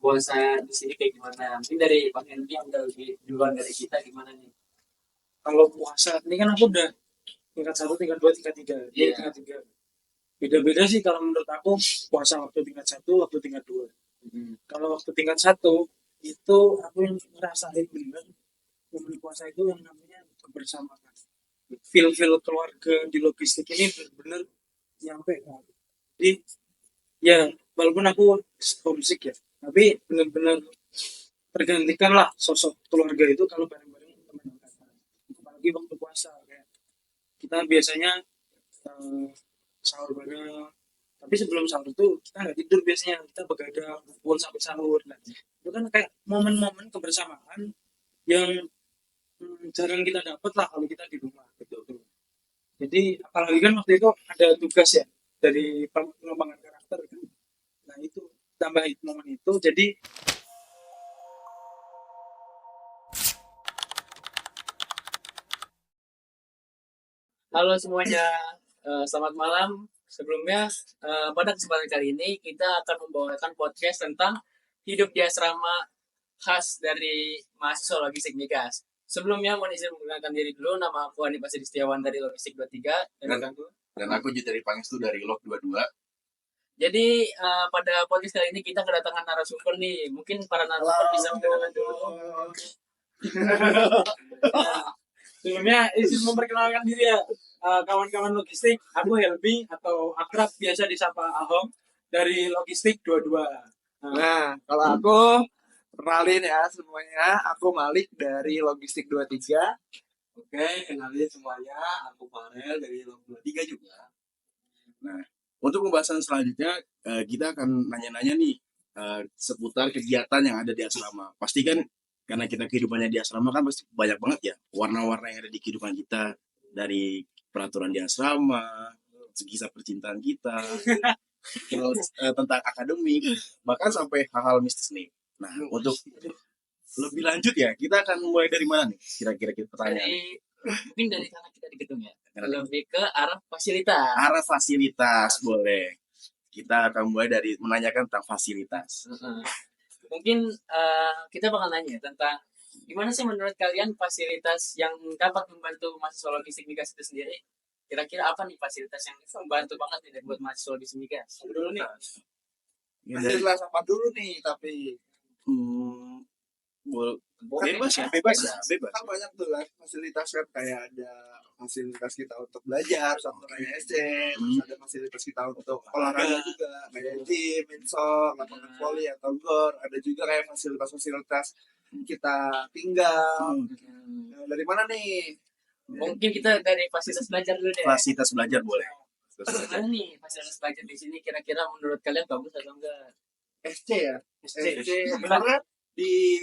puasa di sini kayak gimana? Mungkin dari Bang Henry yang udah lebih duluan dari kita gimana nih? Kalau puasa ini kan aku udah tingkat satu, tingkat dua, tingkat tiga. Dia Iya. tingkat tiga. Beda-beda sih kalau menurut aku puasa waktu tingkat satu, waktu tingkat dua. Kalau waktu tingkat satu itu aku yang ngerasain bener momen puasa itu yang namanya kebersamaan. Feel keluarga di logistik ini bener-bener nyampe. Jadi ya walaupun aku homesick ya, tapi bener-bener tergantikan lah sosok keluarga itu kalau bareng-bareng teman angkatan. Apalagi waktu puasa kayak kita biasanya eh, sahur bareng, tapi sebelum sahur tuh kita nggak tidur, biasanya kita begadang kumpul sampai sahur. Nah, itu kan kayak momen-momen kebersamaan yang jarang kita dapat lah kalau kita di rumah gitu. Jadi apalagi kan waktu itu ada tugas ya dari pengembangan karakter kan. Nah itu tambah momen itu, jadi Halo semuanya, selamat malam. Sebelumnya, pada kesempatan kali ini kita akan membawakan podcast tentang hidup di asrama khas dari mahasiswa logistik Migas. Sebelumnya mohon izin menggunakan diri dulu. Nama aku Andi Pasir Setiawan dari Logistik 23 Dan aku dari Pangestu dari Log 22. Jadi pada podcast kali ini kita kedatangan narasumber nih. Mungkin para narasumber bisa mengenalkan dulu. sebelumnya izin memperkenalkan diri ya, kawan-kawan logistik. Aku Helmi atau akrab biasa disapa Ahong dari Logistik 22. Nah, kalau aku kenalin ya semuanya, aku Malik dari Logistik 23. Oke, kenalin semuanya, aku Farel dari Log 23 juga. Nah, untuk pembahasan selanjutnya kita akan nanya-nanya nih seputar kegiatan yang ada di asrama. Pasti kan karena kita kehidupannya di asrama kan pasti banyak banget ya warna-warna yang ada di kehidupan kita, dari peraturan di asrama, kisah percintaan kita, terus tentang akademik, bahkan sampai hal-hal mistis nih. Nah, untuk lebih lanjut ya, kita akan mulai dari mana nih? Kira-kira kita pertanyaan. Mungkin dari karena kita di gedung ya. Lebih ke arah fasilitas. Arah fasilitas boleh. Kita akan mulai dari menanyakan tentang fasilitas. Mungkin kita bakal nanya tentang gimana sih menurut kalian fasilitas yang dapat membantu mahasiswa logistik migas itu sendiri? Kira-kira apa nih fasilitas yang membantu banget nih buat mahasiswa logistik migas? Dulu nih. Fasilitas apa dulu nih, tapi Bebas ya, bebas. kan banyak tuh kan fasilitas, kan kayak ada fasilitas kita untuk belajar sama kayak SC, terus ada fasilitas kita untuk olahraga juga kayak gym, insol, lapangan volley atau gor. Ada juga kayak fasilitas-fasilitas kita tinggal. Nah, dari mana nih? Mungkin kita dari fasilitas belajar dulu deh. Fasilitas belajar boleh. Mana nih fasilitas belajar di sini kira-kira menurut kalian bagus atau enggak? SC ya, SC. Sebenarnya di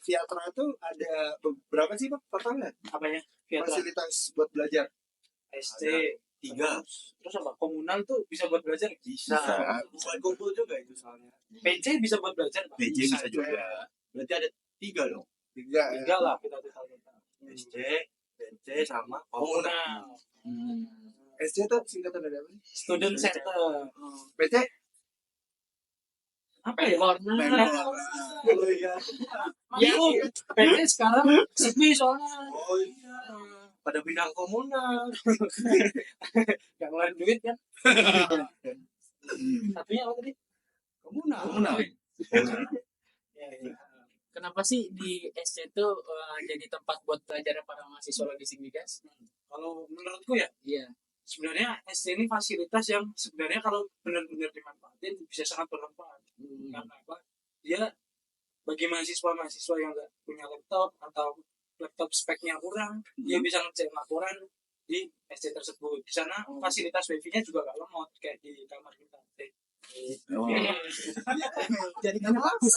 Viatra tuh ada beberapa sih Pak totalnya Apanya? fasilitas buat belajar? SC 3. terus apa? Komunal tuh bisa buat belajar? Bisa. Buat kumpul juga itu soalnya. PC bisa buat belajar? Pak? PJ bisa juga. Berarti ada 3 dong. Tiga ya. Tiga lah kita total. SC, BC sama Komunal. SC tuh singkatan dari apa sih? Student Center. PC? Apa ya? Oh iya. Ya, PC sekarang sepi soalnya. Oh iya. Pada bidang komunal. Gak ngeluarin duit kan? Satunya apa tadi? Komunal. Ya. Kenapa sih di SC itu jadi tempat buat belajar para mahasiswa logistik migas? Kalau menurutku ya, Iya. sebenarnya SC ini fasilitas yang sebenarnya kalau benar-benar dimanfaatin bisa sangat bermanfaat. Karena apa? Dia bagi mahasiswa-mahasiswa yang nggak punya laptop atau laptop speknya kurang, dia bisa ngecek laporan di SC tersebut. Di sana fasilitas wifi-nya juga nggak lemot kayak di kamar kita. Jadi kan bagus.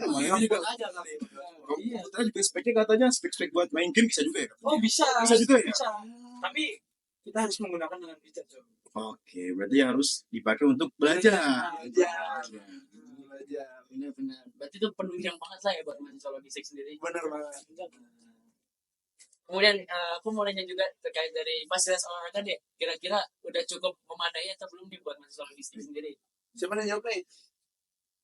Namanya juga komputer juga speknya katanya spek buat main game bisa juga ya? Oh bisa juga ya? Bisa. Tapi kita harus menggunakan dengan bijak. Oke, berarti harus dipakai untuk belajar. Benar-benar. Berarti itu penunjang banget lah ya buat mahasiswa logistik sendiri. Bener banget. Kemudian aku mau nanya juga terkait dari fasilitas olahraga deh. Kira-kira udah cukup memadai atau belum nih buat mahasiswa logistik sendiri? Siapa yang jawab nih?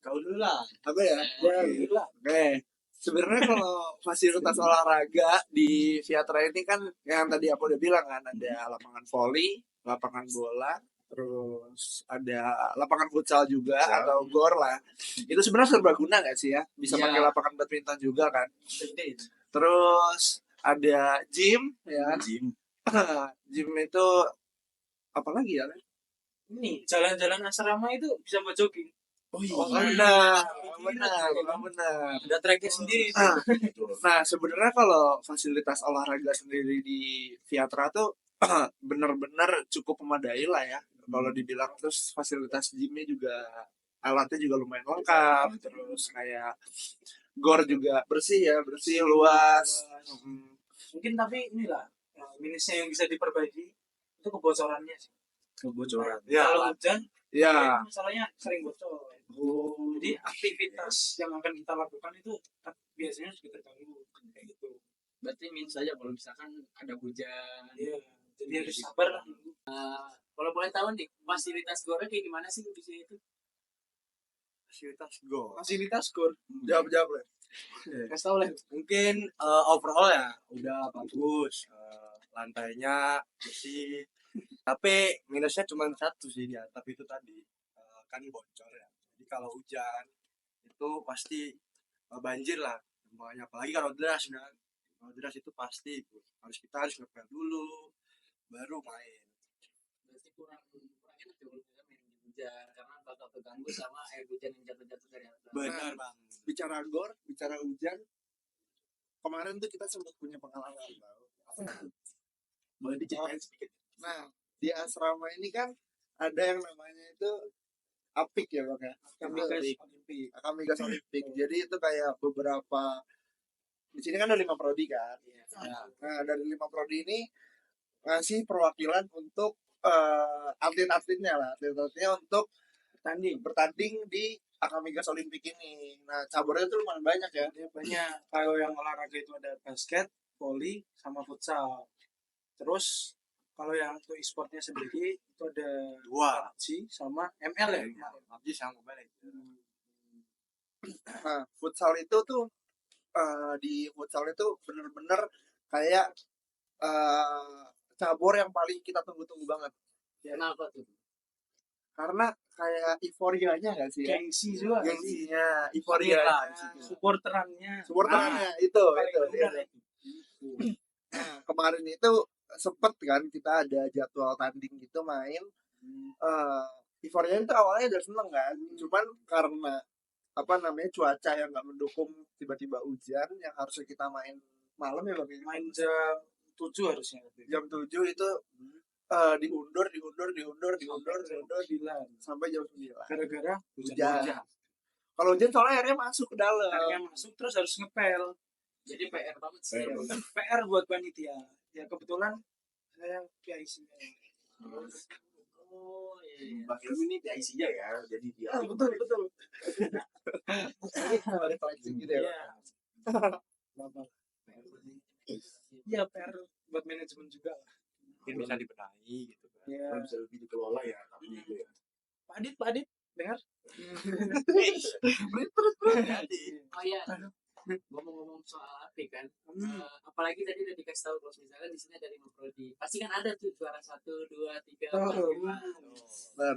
Kau dulu lah. Apa ya? Gila. Oke. Sebenarnya kalau fasilitas olahraga di Viatra ini kan yang tadi aku udah bilang kan, ada lapangan voli, lapangan bola, terus ada lapangan futsal juga atau gor lah. Itu sebenarnya serbaguna nggak sih ya? Bisa Iya. pakai lapangan badminton juga kan. Gede. Terus ada gym ya. Gym. Gym itu apa lagi ya? Ini jalan-jalan asrama itu bisa buat jogging. Oh iya. Oh, benar. Ada tracknya sendiri. Ah, Nah, sebenarnya kalau fasilitas olahraga sendiri di Viatra tuh benar-benar cukup memadai lah ya. Kalau dibilang terus fasilitas gymnya juga alatnya juga lumayan lengkap. Terus kayak gor juga bersih ya, bersih luas. Mungkin tapi inilah minusnya yang bisa diperbaiki itu kebocorannya sih. Kebocoran. Kalau hujan, Ya, masalahnya sering bocor. Jadi aktivitas yang akan kita lakukan itu biasanya sudah terganggu kayak gitu. Berarti minus saja kalau misalkan ada hujan. Iya, jadi harus sabar lah. Kalau boleh tahu nih, fasilitas gornya kayak gimana sih di sini itu? fasilitas gor. Fasilitas gor. Jawab lah. Kasih tahu lah. Mungkin overall ya udah bagus. Lantainya bersih. Tapi minusnya cuma satu sih di atap itu tadi. Kan bocor ya. Jadi kalau hujan itu pasti banjir lah. Semuanya. Apalagi kalau deras kan. Kalau deras itu pasti kita harus ngepel dulu baru main. Berarti kurang enak ya kalau kita main di hujan karena bakal terganggu sama air hujan yang jatuh-jatuh dari atas. Benar bang. Bicara gor, bicara hujan. Kemarin tuh kita sempat punya pengalaman tau. Boleh diceritain sedikit. Nah, di asrama ini kan ada yang namanya itu APIK ya Bang ya. Akamigas Olimpik. Jadi itu kayak beberapa di sini kan ada 5 prodi kan. Nah, dari 5 prodi ini ngasih perwakilan untuk atlet-atletnya lah, atlet-atletnya untuk bertanding di Akamigas Olimpik ini. Nah, caburnya itu lumayan banyak ya. Dia banyak. Kalau yang olahraga itu ada basket, voli, sama futsal. Terus kalau yang untuk e-sportnya sendiri itu ada Dua. PUBG sama ML ya. PUBG sama Mobile. Nah, futsal itu tuh di futsal itu bener-bener kayak cabur yang paling kita tunggu-tunggu banget. Kenapa tuh? Karena kayak euforianya nggak sih? Ya? Gengsi juga. Gengsinya, euforia. Supporterannya. Supporterannya itu. benar. Nah, kemarin itu sempet kan kita ada jadwal tanding gitu main. Euforianya itu awalnya udah seneng kan, cuman karena apa namanya cuaca yang nggak mendukung, tiba-tiba hujan yang harusnya kita main malam ya Bang. Main jam 7 harusnya. Jam 7 itu diundur sampai jam 9. Gara-gara Hujan. Kalau hujan soalnya airnya masuk ke dalam. airnya masuk terus harus ngepel. Jadi PR banget sih. PR buat panitia. Ya kebetulan saya PIC-nya. Oh iya. Bang Ilmi ini PIC-nya ya. Jadi dia. Betul. Ada flexing gitu ya. Iya. Iya, PR buat manajemen juga. Mungkin bisa dibenahi gitu kan. Iya. Kalau bisa lebih dikelola ya. Tapi gitu ya. Pak Adit, dengar? Jadi. Oh iya. Ngomong-ngomong soal API kan, apalagi tadi udah dikasih tahu kalau misalnya di sini ada 5 prodi, pasti kan ada tuh juara 1, 2, 3, 4, 5. Benar.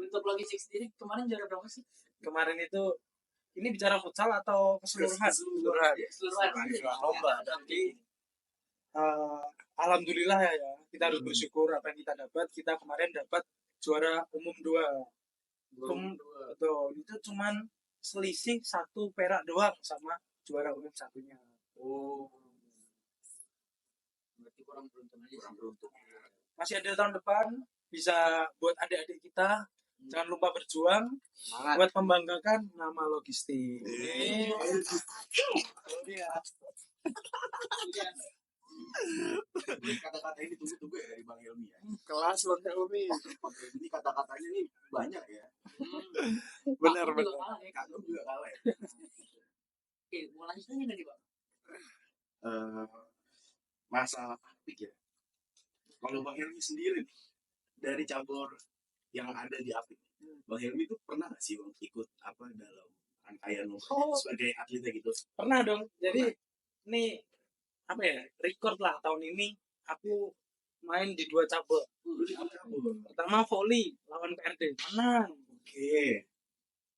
Untuk logistik sendiri kemarin juara berapa sih? Kemarin itu ini bicara futsal atau keseluruhan? Keseluruhan. Lomba. Tapi Alhamdulillah ya, kita harus bersyukur apa yang kita dapat. Kita kemarin dapat juara umum 2. Betul, itu cuman selisih 1 perak doang sama juara umum 1-nya. oh, berarti kurang beruntung aja. Masih ada tahun depan, bisa buat adik-adik kita. Jangan lupa berjuang Semangat. buat membanggakan nama logistik. Kata-kata ini tunggu ya dari Bang Ilmi ya. Kelas Bang Helmi. Ini kata-katanya nih banyak ya. Benar. Kagum juga kalah ya. Oke, mau lanjutnya nggak nih Pak? Masalah apik ya. Kalau Bang Ilmi sendiri nih, dari cabur yang ada di apik, Kalau Helmi tuh pernah nggak sih Bang, ikut apa dalam rangkaian sebagai atletnya gitu? Pernah dong. Jadi ini apa ya? Record lah tahun ini aku main di 2 cabang. Pertama volley lawan PRD. Menang. Oke.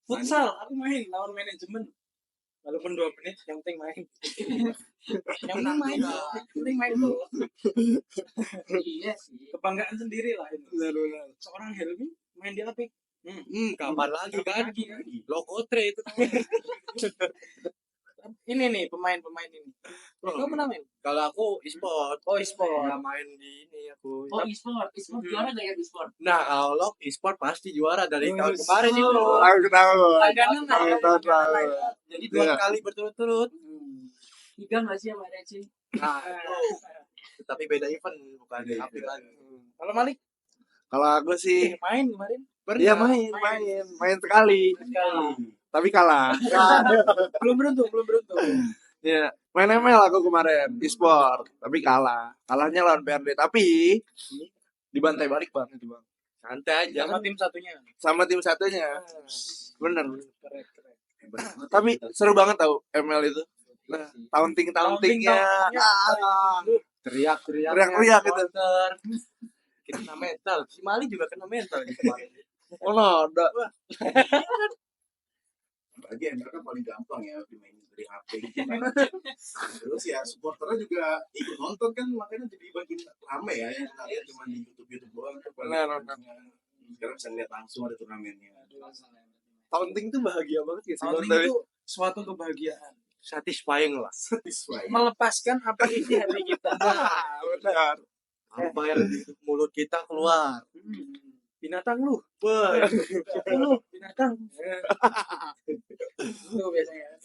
Futsal aku main lawan manajemen. Walaupun 2 menit yang penting main. Yang penting main. Yang penting main dulu. Iya sih. Kebanggaan sendiri lah itu. Benar. Seorang Helmi main di Apik. Kapan lagi kan? Lagi kan? Lokotre itu namanya. Ini nih pemain-pemain ini. Kau pernah main? Kalau aku e-sport. Oh, e-sport. Ya main di ini aku. Oh, e-sport juara gak ya e-sport? Nah, kalau e-sport pasti juara dari Oh, tahun kemarin itu. Aku tahu. Langganan lah. Tahu. Jadi 2 kali berturut-turut. 3 nggak sih sama Reci? Nah, itu. Tapi beda event, bukan Beda Apik event. lagi. Kalau Malik Kalau aku sih main kemarin. dia main sekali. Tapi kalah. Belum beruntung. Ya, main ML aku kemarin e-sport, tapi kalah. Kalahnya lawan PRD, tapi dibantai balik Bang itu Bang. Santai aja. Sama tim satunya. Sama tim satunya. Bener. Keren. Tapi seru banget tau ML itu. Nah, tauntingnya. Teriak-teriak gitu. Kita kena mental. Si Mali juga kena mental di kemarin. Oh, no, ada. Bagi ML kan paling gampang ya dimainin dari HP gitu. Terus ya supporternya juga ikut nonton kan, makanya jadi makin rame ya, yang kita lihat cuma di YouTube doang. Benar. Sekarang bisa lihat langsung ada turnamennya. Taunting tuh bahagia banget ya sih Bang. Taunting itu suatu kebahagiaan. Satisfying lah. Satisfying. Melepaskan apa isi hati kita. Benar. Apa yang di mulut kita keluar. Binatang lu. Binatang. Itu biasanya.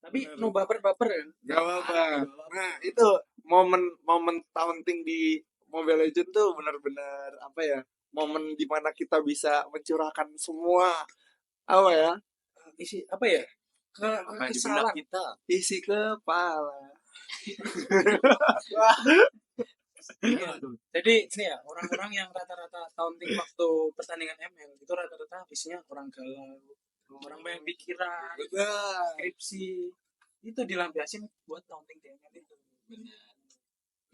Tapi no baper-baper kan. Gak apa-apa. Nah, itu momen taunting di Mobile Legends tuh benar-benar apa ya? Momen dimana kita bisa mencurahkan semua apa ya? Isi apa ya? Apa yang di Kekesalan. benak kita. Isi kepala. Jadi ini ya orang-orang yang rata-rata taunting waktu pertandingan ML itu rata-rata isinya orang galau, orang banyak pikiran, skripsi itu dilampiasin buat taunting di ML itu.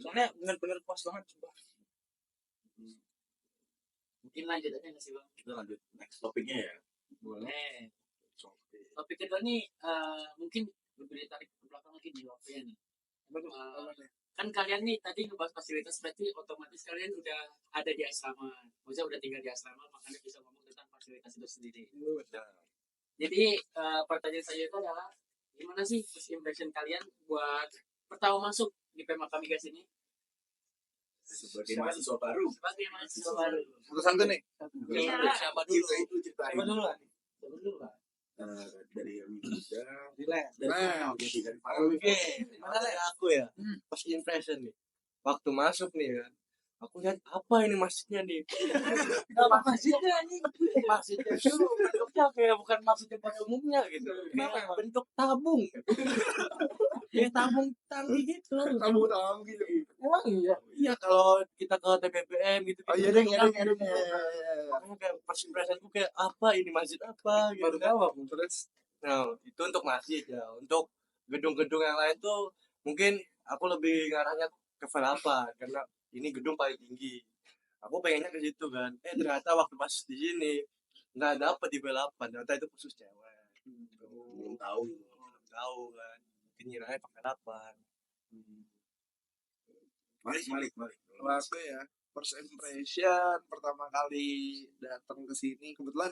Soalnya benar-benar puas banget coba. Mungkin lanjut aja nggak sih Bang? Kita lanjut next topiknya ya. Boleh. Topik kedua nih mungkin lebih ditarik ke belakang lagi di waktunya nih. Kan kalian nih tadi ngebahas fasilitas, berarti otomatis kalian udah ada di asrama, maksudnya udah tinggal di asrama, makanya bisa ngomong tentang fasilitas itu sendiri. Jadi pertanyaan saya itu adalah gimana sih first impression kalian buat pertama masuk di PMA Kamigas ini Sebagai mahasiswa baru. sebagai mahasiswa baru? Satu nih. Iya. Siapa dulu? Itu ceritain. Coba dulu lah. Coba dulu lah. Dari yang muda. Nah, Dari Farel. Oke, mana lah aku ya? First impression nih. Waktu masuk nih kan. Aku lihat apa ini masjidnya nih? Apa masjidnya nih? Masjidnya itu bentuknya kayak bukan masjid pada umumnya gitu. Kenapa Kayak emang? bentuk tabung. Kayak tabung tangki gitu. kamu gitu. Emang iya. Iya kalau kita ke TPPM gitu. Oh iya deh. Makanya kayak first impressionku kayak apa ini masjid apa gitu. Baru tahu aku. Terus Nah, itu untuk masjid ya. Untuk gedung-gedung yang lain tuh mungkin aku lebih ngarahnya ke Velapa karena ini gedung paling tinggi. Aku pengennya ke situ kan. Ternyata waktu pas di sini nggak dapet di Velapa. Ternyata itu khusus cewek. Belum tahu. Belum tahu kan. Mungkin ngiranya pakai 8. Malik. kalau aku ya first impression pertama kali datang ke sini kebetulan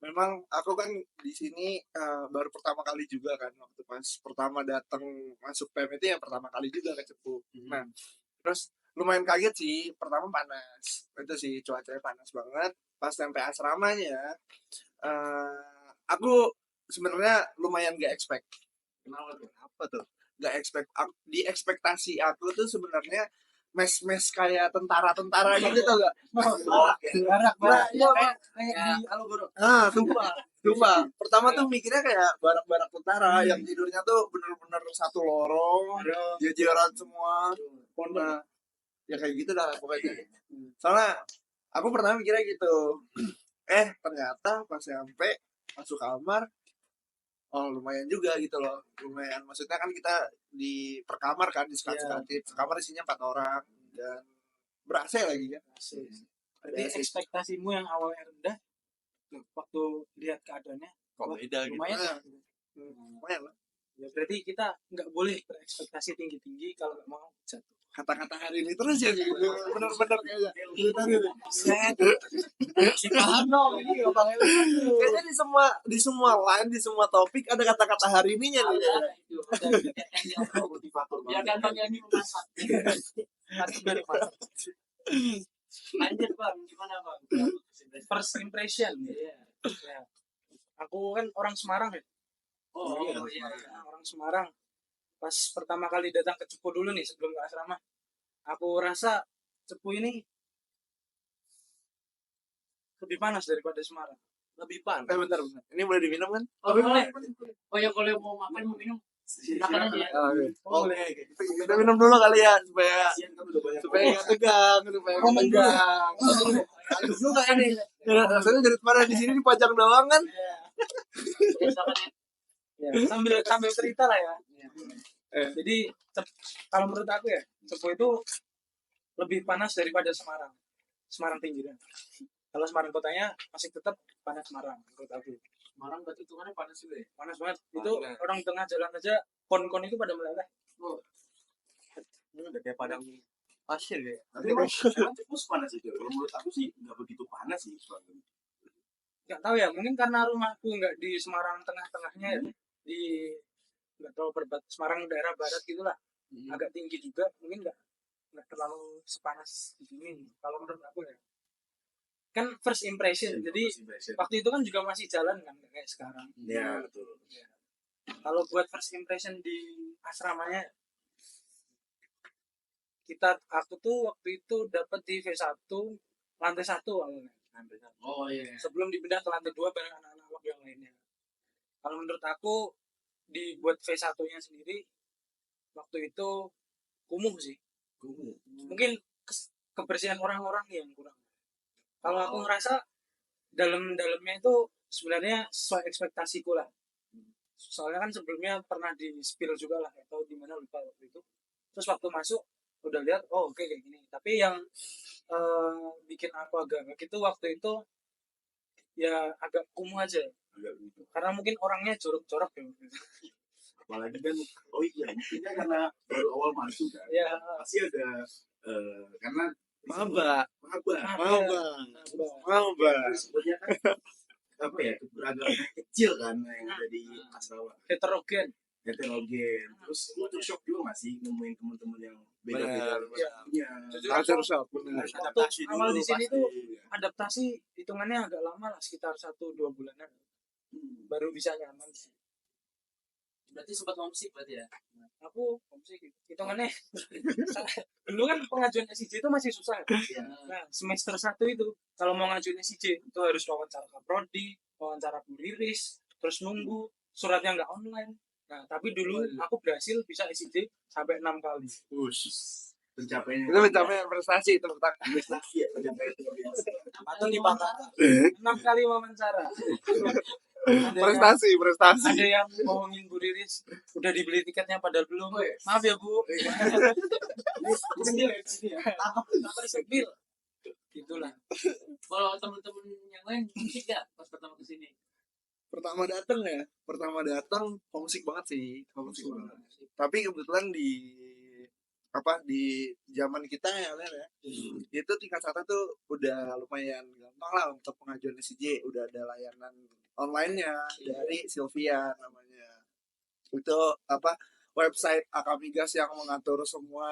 memang aku kan di sini baru pertama kali juga kan waktu pas pertama datang masuk PM itu yang pertama kali juga ke Cepu. Nah terus lumayan kaget sih, pertama panas itu sih, cuacanya panas banget. Pas sampai asramanya aku sebenarnya lumayan gak expect. Kenapa tuh? Apa tuh? Gak expect, di ekspektasi aku tuh sebenarnya mes kayak tentara gitu tau gak? Barak. Kayak di Alogoro. Sumpah. Pertama tuh mikirnya kayak barak-barak tentara yang tidurnya tuh bener-bener satu lorong, jajaran semua. Nah, ya kayak gitu dah pokoknya. Soalnya aku pertama mikirnya gitu. Ternyata pas sampai masuk kamar, oh lumayan juga gitu loh, lumayan. Maksudnya kan kita di per kamar kan, di sekat-sekatin. Sekamar isinya 4 orang dan ber-AC lagi kan. Berarti ekspektasimu yang awalnya rendah, waktu lihat keadaannya Kok beda gitu. lumayan ya. Lumayan lah. Ya berarti kita nggak boleh berekspektasi tinggi-tinggi kalau nggak mau jatuh. Kata-kata hari ini terus ya gitu. Bener-bener kayaknya. Si paham dong ini Bang Eli. Kayaknya di semua line, di semua topik ada kata-kata hari ininya nih. Itu motivator. Biar gampang yang memasak. Satu dari masak. Lanjut Bang, gimana Bang? First impression. Iya. Ya. Aku kan orang Semarang ya. Oh iya. Orang Semarang. Pas pertama kali datang ke Cepu dulu nih sebelum ke asrama, aku rasa Cepu ini lebih panas daripada Semarang. Lebih panas. Bentar. Ini boleh diminum kan? Oh boleh. Oh ya kalau mau makan mau minum silakan aja. Boleh. Kita minum dulu kali ya supaya nggak tegang, supaya nggak tegang. Halus juga kan nih. Rasanya dari kemarin di sini dipajang doang kan? Silakan ya. Ya, sambil cerita lah ya. Jadi kalau menurut aku ya, Cepu itu lebih panas daripada Semarang. Semarang pinggiran. Kalau Semarang kotanya masih tetap panas Semarang menurut aku. Semarang berarti hitungannya panas juga ya. Panas banget. Itu orang tengah jalan aja kon-kon itu pada meleleh. Udah kayak padang pasir kayak. Tapi emang Cepu panas itu. Kalau menurut aku sih nggak begitu panas sih. Nggak tahu ya, mungkin karena rumahku nggak di Semarang tengah-tengahnya ya. Di nggak terlalu Semarang daerah barat gitulah. Agak tinggi juga, mungkin nggak terlalu sepanas di sini kalau menurut aku ya. Kan first impression, jadi waktu itu kan juga masih jalan kan nggak kayak sekarang. Ya betul. Kalau buat first impression di asramanya, aku tuh waktu itu dapat di V1 lantai 1 awalnya. Oh iya. Sebelum dipindah ke lantai 2 bareng anak-anak lab yang lainnya. Kalau menurut aku dibuat V1-nya sendiri waktu itu kumuh sih. Mungkin kebersihan orang-orang yang kurang. Kalau aku ngerasa dalamnya itu sebenarnya sesuai ekspektasiku lah. Soalnya kan sebelumnya pernah di spill juga lah, atau di mana lupa waktu itu. Terus waktu masuk udah lihat, oh oke, kayak gini. Tapi yang bikin aku agak gitu waktu itu ya agak kumuh aja. Karena mungkin orangnya jorok-jorok ya. Apalagi kan, oh iya, mungkinnya karena baru awal masuk kan. Ya, Pasti ada, karena Maba. sebetulnya kan apa ya, keberagaman kecil kan yang ada di asrama. heterogen. Heterogen. Terus lu tuh shock juga nggak sih nemuin teman-teman yang beda-beda punya. Jujur Culture shock. Waktu awal di sini tuh adaptasi hitungannya agak lama lah, sekitar 1-2 bulanan. Baru bisa nyaman sih. Berarti sempat homesick berarti ya. Aku homesick hitungannya. Dulu kan pengajuan SIJ itu masih susah. Nah, semester 1 itu kalau mau ngajuin SIJ itu harus wawancara ke prodi, wawancara Bu Riris, terus nunggu suratnya nggak online. Nah, tapi dulu aku berhasil bisa SIJ sampai 6 kali. Pencapaian Itu pencapaian prestasi itu prestasi ya, pencapaian luar biasa. Atau dibakar 6 kali wawancara. prestasi Ada yang bohongin Bu Riris, udah dibeli tiketnya padahal belum. Maaf ya Bu. Apa sepil? Itulah. Kalau teman-teman yang lain homesick nggak pas pertama kesini? pertama datang homesick banget sih, tapi kebetulan di zaman kita ya Ler, ya itu tingkat 1 tuh udah lumayan gampang lah untuk pengajuan SIJ, udah ada layanan online-nya dari Sylvia namanya. Itu website Akamigas yang mengatur semua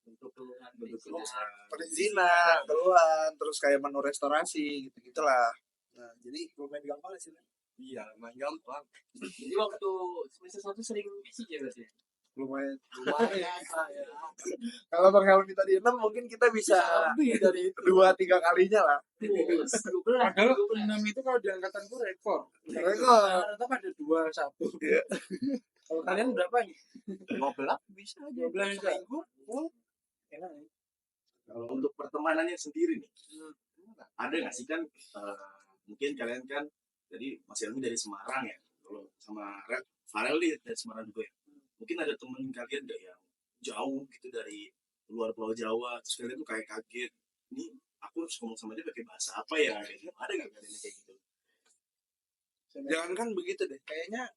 Untuk keluhan perizinan, keluhan, terus kayak menu restorasi gitu-gitulah. Nah, jadi lumayan gampang sih. Iya, lumayan gampang. Jadi waktu semester 1 sering SIJ berarti ya? Lumayan. Ya. Kalau Bang Helmi tadi 6 mungkin kita bisa lebih dari 2-3 kalinya lah. Padahal 6 itu kalau di angkatanku rekor. Rata-rata pada 2-1. Iya. Kalau kalian berapa nih? 15 bisa aja. 12 minggu. Enak ya. Kalau untuk pertemanannya sendiri nih, ada nggak sih kan mungkin kalian kan jadi Mas Helmi dari Semarang ya, kalau sama Farel nih dari Semarang juga ya, mungkin ada temen kalian nggak yang jauh gitu dari luar Pulau Jawa, terus kalian tuh kayak kaget, ini aku harus ngomong sama dia pakai bahasa apa ya, gitu. Ada nggak kalian yang kayak gitu? Jangan kan begitu deh, kayaknya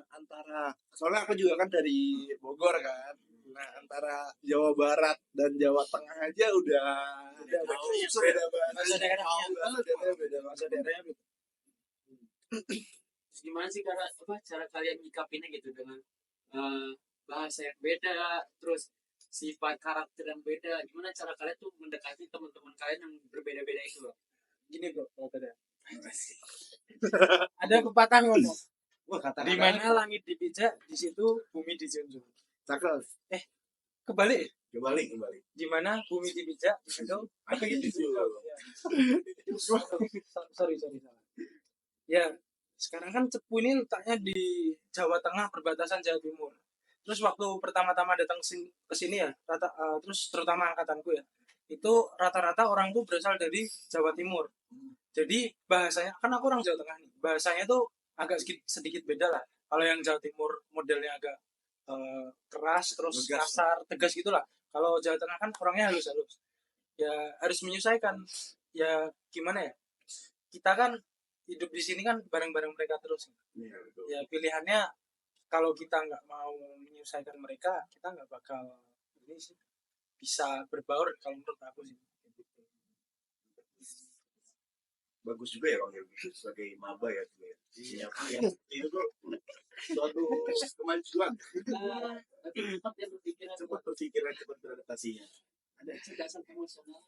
antara, soalnya aku juga kan dari Bogor kan, nah antara Jawa Barat dan Jawa Tengah aja udah beda banget. Bahasa daerahnya. Beda bahasa daerahnya beda. Gimana sih cara kalian nyikapinnya gitu dengan bahasa yang beda, terus sifat karakter yang beda, gimana cara kalian tuh mendekati teman-teman kalian yang berbeda-beda itu loh? Gini bro, kalau ada pepatah ngomong, Wah, kata di mana langit dipijak, di situ bumi dijunjung. Cakep. Kebalik, Kembali. di mana bumi dipijak, di situ Langit dijunjung. sorry salah. Ya, sekarang kan Cepu ini letaknya di Jawa Tengah perbatasan Jawa Timur. Terus waktu pertama-tama datang ke sini ya, terus terutama angkatanku ya, itu rata-rata orang tuh berasal dari Jawa Timur. Jadi bahasanya, kan aku orang Jawa Tengah nih, bahasanya tuh agak sedikit beda lah. Kalau yang Jawa Timur modelnya agak keras, terus kasar, tegas gitulah. Kalau Jawa Tengah kan orangnya halus-halus. Ya harus menyesuaikan. Ya gimana ya? Kita kan hidup di sini kan bareng-bareng mereka terus. Iya, betul. Ya pilihannya kalau kita nggak mau menyelesaikan mereka, kita nggak bakal ini sih bisa berbaur kalau menurut aku sih. Bagus juga ya Bang Helmi sebagai maba ya juga ya. Iya, itu tuh suatu kemajuan. Tapi cepat ya berpikiran, Cepat berpikiran, cepat beradaptasinya. ada kecerdasan emosional.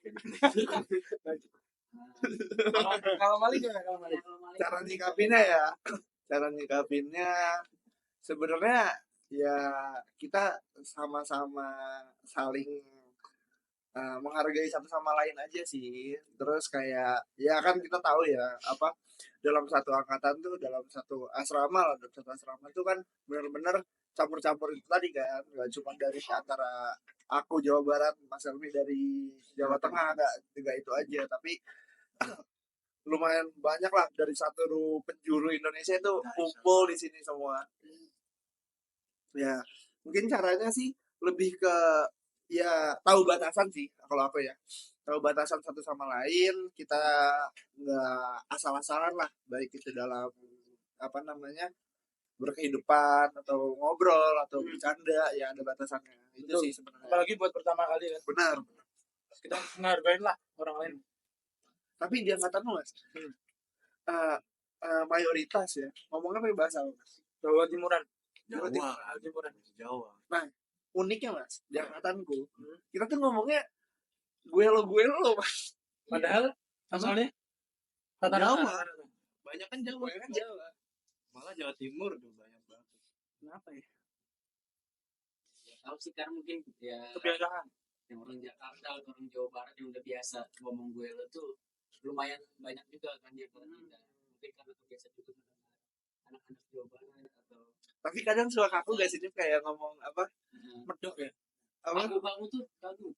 Kalau Mali gimana kalau Mali? Cara nyikapinnya sebenarnya ya kita sama-sama saling menghargai satu sama lain aja sih. Terus kayak ya kan kita tahu ya apa dalam satu angkatan tuh, dalam satu asrama tuh kan benar-benar campur-campur itu tadi kan, nggak cuma dari antara aku Jawa Barat, Mas Helmi dari Jawa Tengah, nggak itu aja, tapi lumayan banyak lah dari satu penjuru Indonesia itu kumpul di sini semua. Ya mungkin caranya sih lebih ke ya tahu batasan sih kalau aku ya, tahu batasan satu sama lain, kita nggak asal-asalan lah, baik itu dalam apa namanya berkehidupan atau ngobrol atau bercanda, ya ada batasannya itu Betul. sih sebenarnya. Apalagi buat pertama kali kan. Benar. Kita menghargai lah orang lain. Tapi di angkatan lu Mas, mayoritas ya ngomongnya pakai bahasa apa Mas? Jawa Timuran. Jawa. Jawa Timuran. Jawa. Uniknya Mas, di angkatanku kita tuh ngomongnya gue lo Mas. Padahal asalnya Jawa. Banyak kan Jawa. Malah Jawa Timur tuh banyak banget. Kenapa ya? Ya, tahu sih karena mungkin ya Kebiasaan. yang orang Jakarta atau orang Jawa Barat yang udah biasa ngomong gue lo tuh lumayan banyak juga kan dia kalau kita mungkin karena kebiasaan juga dengan anak-anak Jawa Barat atau Tapi kadang suka kaku gak sih Dim, kayak ngomong apa? Medok ya. Apa? kamu tuh kamu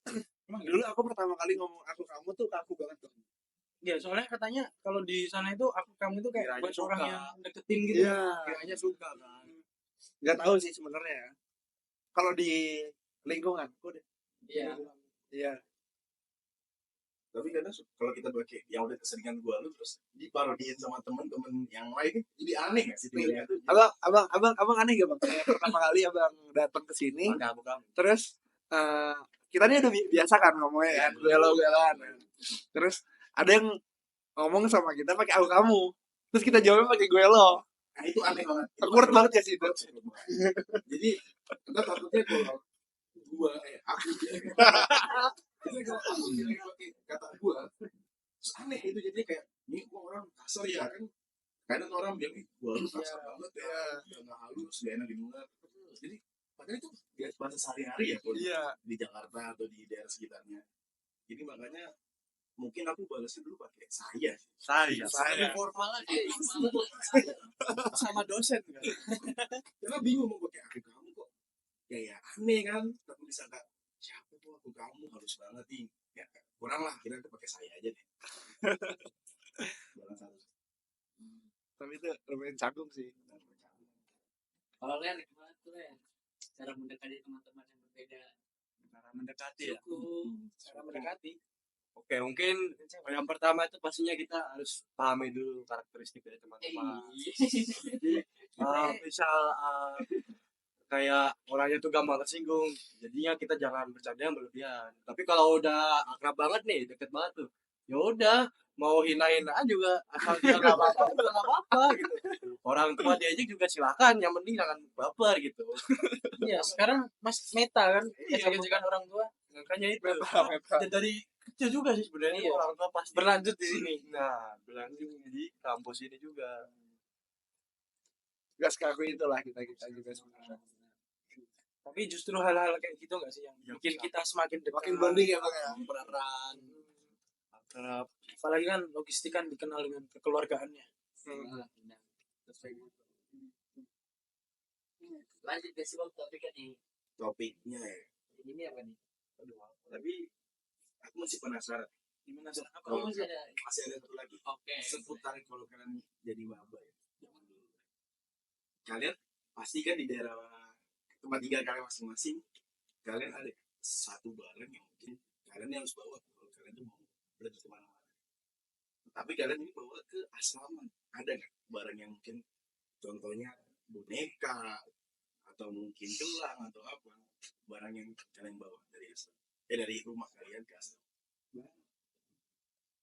Dulu aku pertama kali ngomong aku kamu tuh kaku banget tuh. Ya soalnya katanya kalau di sana itu aku kamu itu kayak Kiranya buat orang suka. yang deketin gitu. Iya. Kiranya suka kan. Nggak tahu sih sebenarnya. Kalau di lingkunganku deh. iya Iya. Tapi kadang kalau kita pakai yang udah keseringan gua lu terus diparodiin sama temen-temen yang lain jadi aneh nggak sih dengannya tuh? Abang aneh gak bang? Kayak pertama kali abang datang ke sini, Kamu. terus kita nih udah biasa kan ngomongnya kan, belo-beloan. Terus ada yang ngomong sama kita pakai aku kamu, terus kita jawabnya pakai gue lo. Nah itu aneh banget. Awkward banget ya sih itu. Jadi kita takutnya kalau gua aku jadi kalau aku bilang pakai kata gua terus aneh itu jadi kayak ini gua orang kasar ya kan, kadang orang bilang gua lu kasar banget ya, nggak halus gak enak didengar. Jadi padahal itu bahasa sehari-hari ya kalau Iya. di Jakarta atau di daerah sekitarnya. Jadi makanya mungkin aku balasnya dulu pakai saya. Lebih formal aja. Sama dosen kan. Karena bingung mau pakai aku kamu kok. Ya aneh kan. Tapi disangka siapa tuh aku kamu harus banget nih. Ya kurang lah, kita pakai saya aja deh. Tapi itu lumayan canggung sih. Kalau Ler gimana tuh Ler? Cara mendekati teman-teman yang berbeda Cara mendekati ya. suku. Cara mendekati. Oke, mungkin yang pertama itu pastinya kita harus pahami dulu karakteristik dari teman-teman. Jadi misal kayak orangnya tuh gampang tersinggung, jadinya kita jangan bercanda yang berlebihan. Tapi kalau udah akrab banget nih, deket banget tuh, ya udah mau hinain aja juga asal dia nggak apa-apa juga nggak apa-apa gitu. Orang tua diajak juga silakan, yang penting jangan baper gitu. Iya, sekarang mas meta kan, Iya, ejek-ejekan orang tua Makanya itu. Meta. Dan dari kecil juga sih sebenarnya Iya. orang tua pasti berlanjut di sini. Nah, berlanjut di kampus ini juga. Gak sekaku itulah kita juga sebenarnya. Tapi justru hal-hal kayak gitu nggak sih yang Yang bikin kita semakin dekat. Makin bonding ya Bang ya. Peran akrab. Apalagi kan logistik kan dikenal dengan kekeluargaannya. Lanjut ke si topiknya nih. Topiknya ya. Ini apa nih? Aduh, tapi aku masih penasaran. Gimana sih? Oh, masih ada. Masih ada satu lagi. Oke. Seputar kalau kalian jadi maba ya. Zaman dulu. Kalian pasti kan di daerah tempat tinggal kalian masing-masing, kalian ada satu barang yang mungkin kalian yang harus bawa kalau kalian tuh mau pergi kemana-mana. Tapi kalian ini bawa ke asrama. Ada nggak barang yang mungkin contohnya boneka atau mungkin gelang atau apa barang yang kalian bawa dari asrama? Dari rumah kalian ke asrama.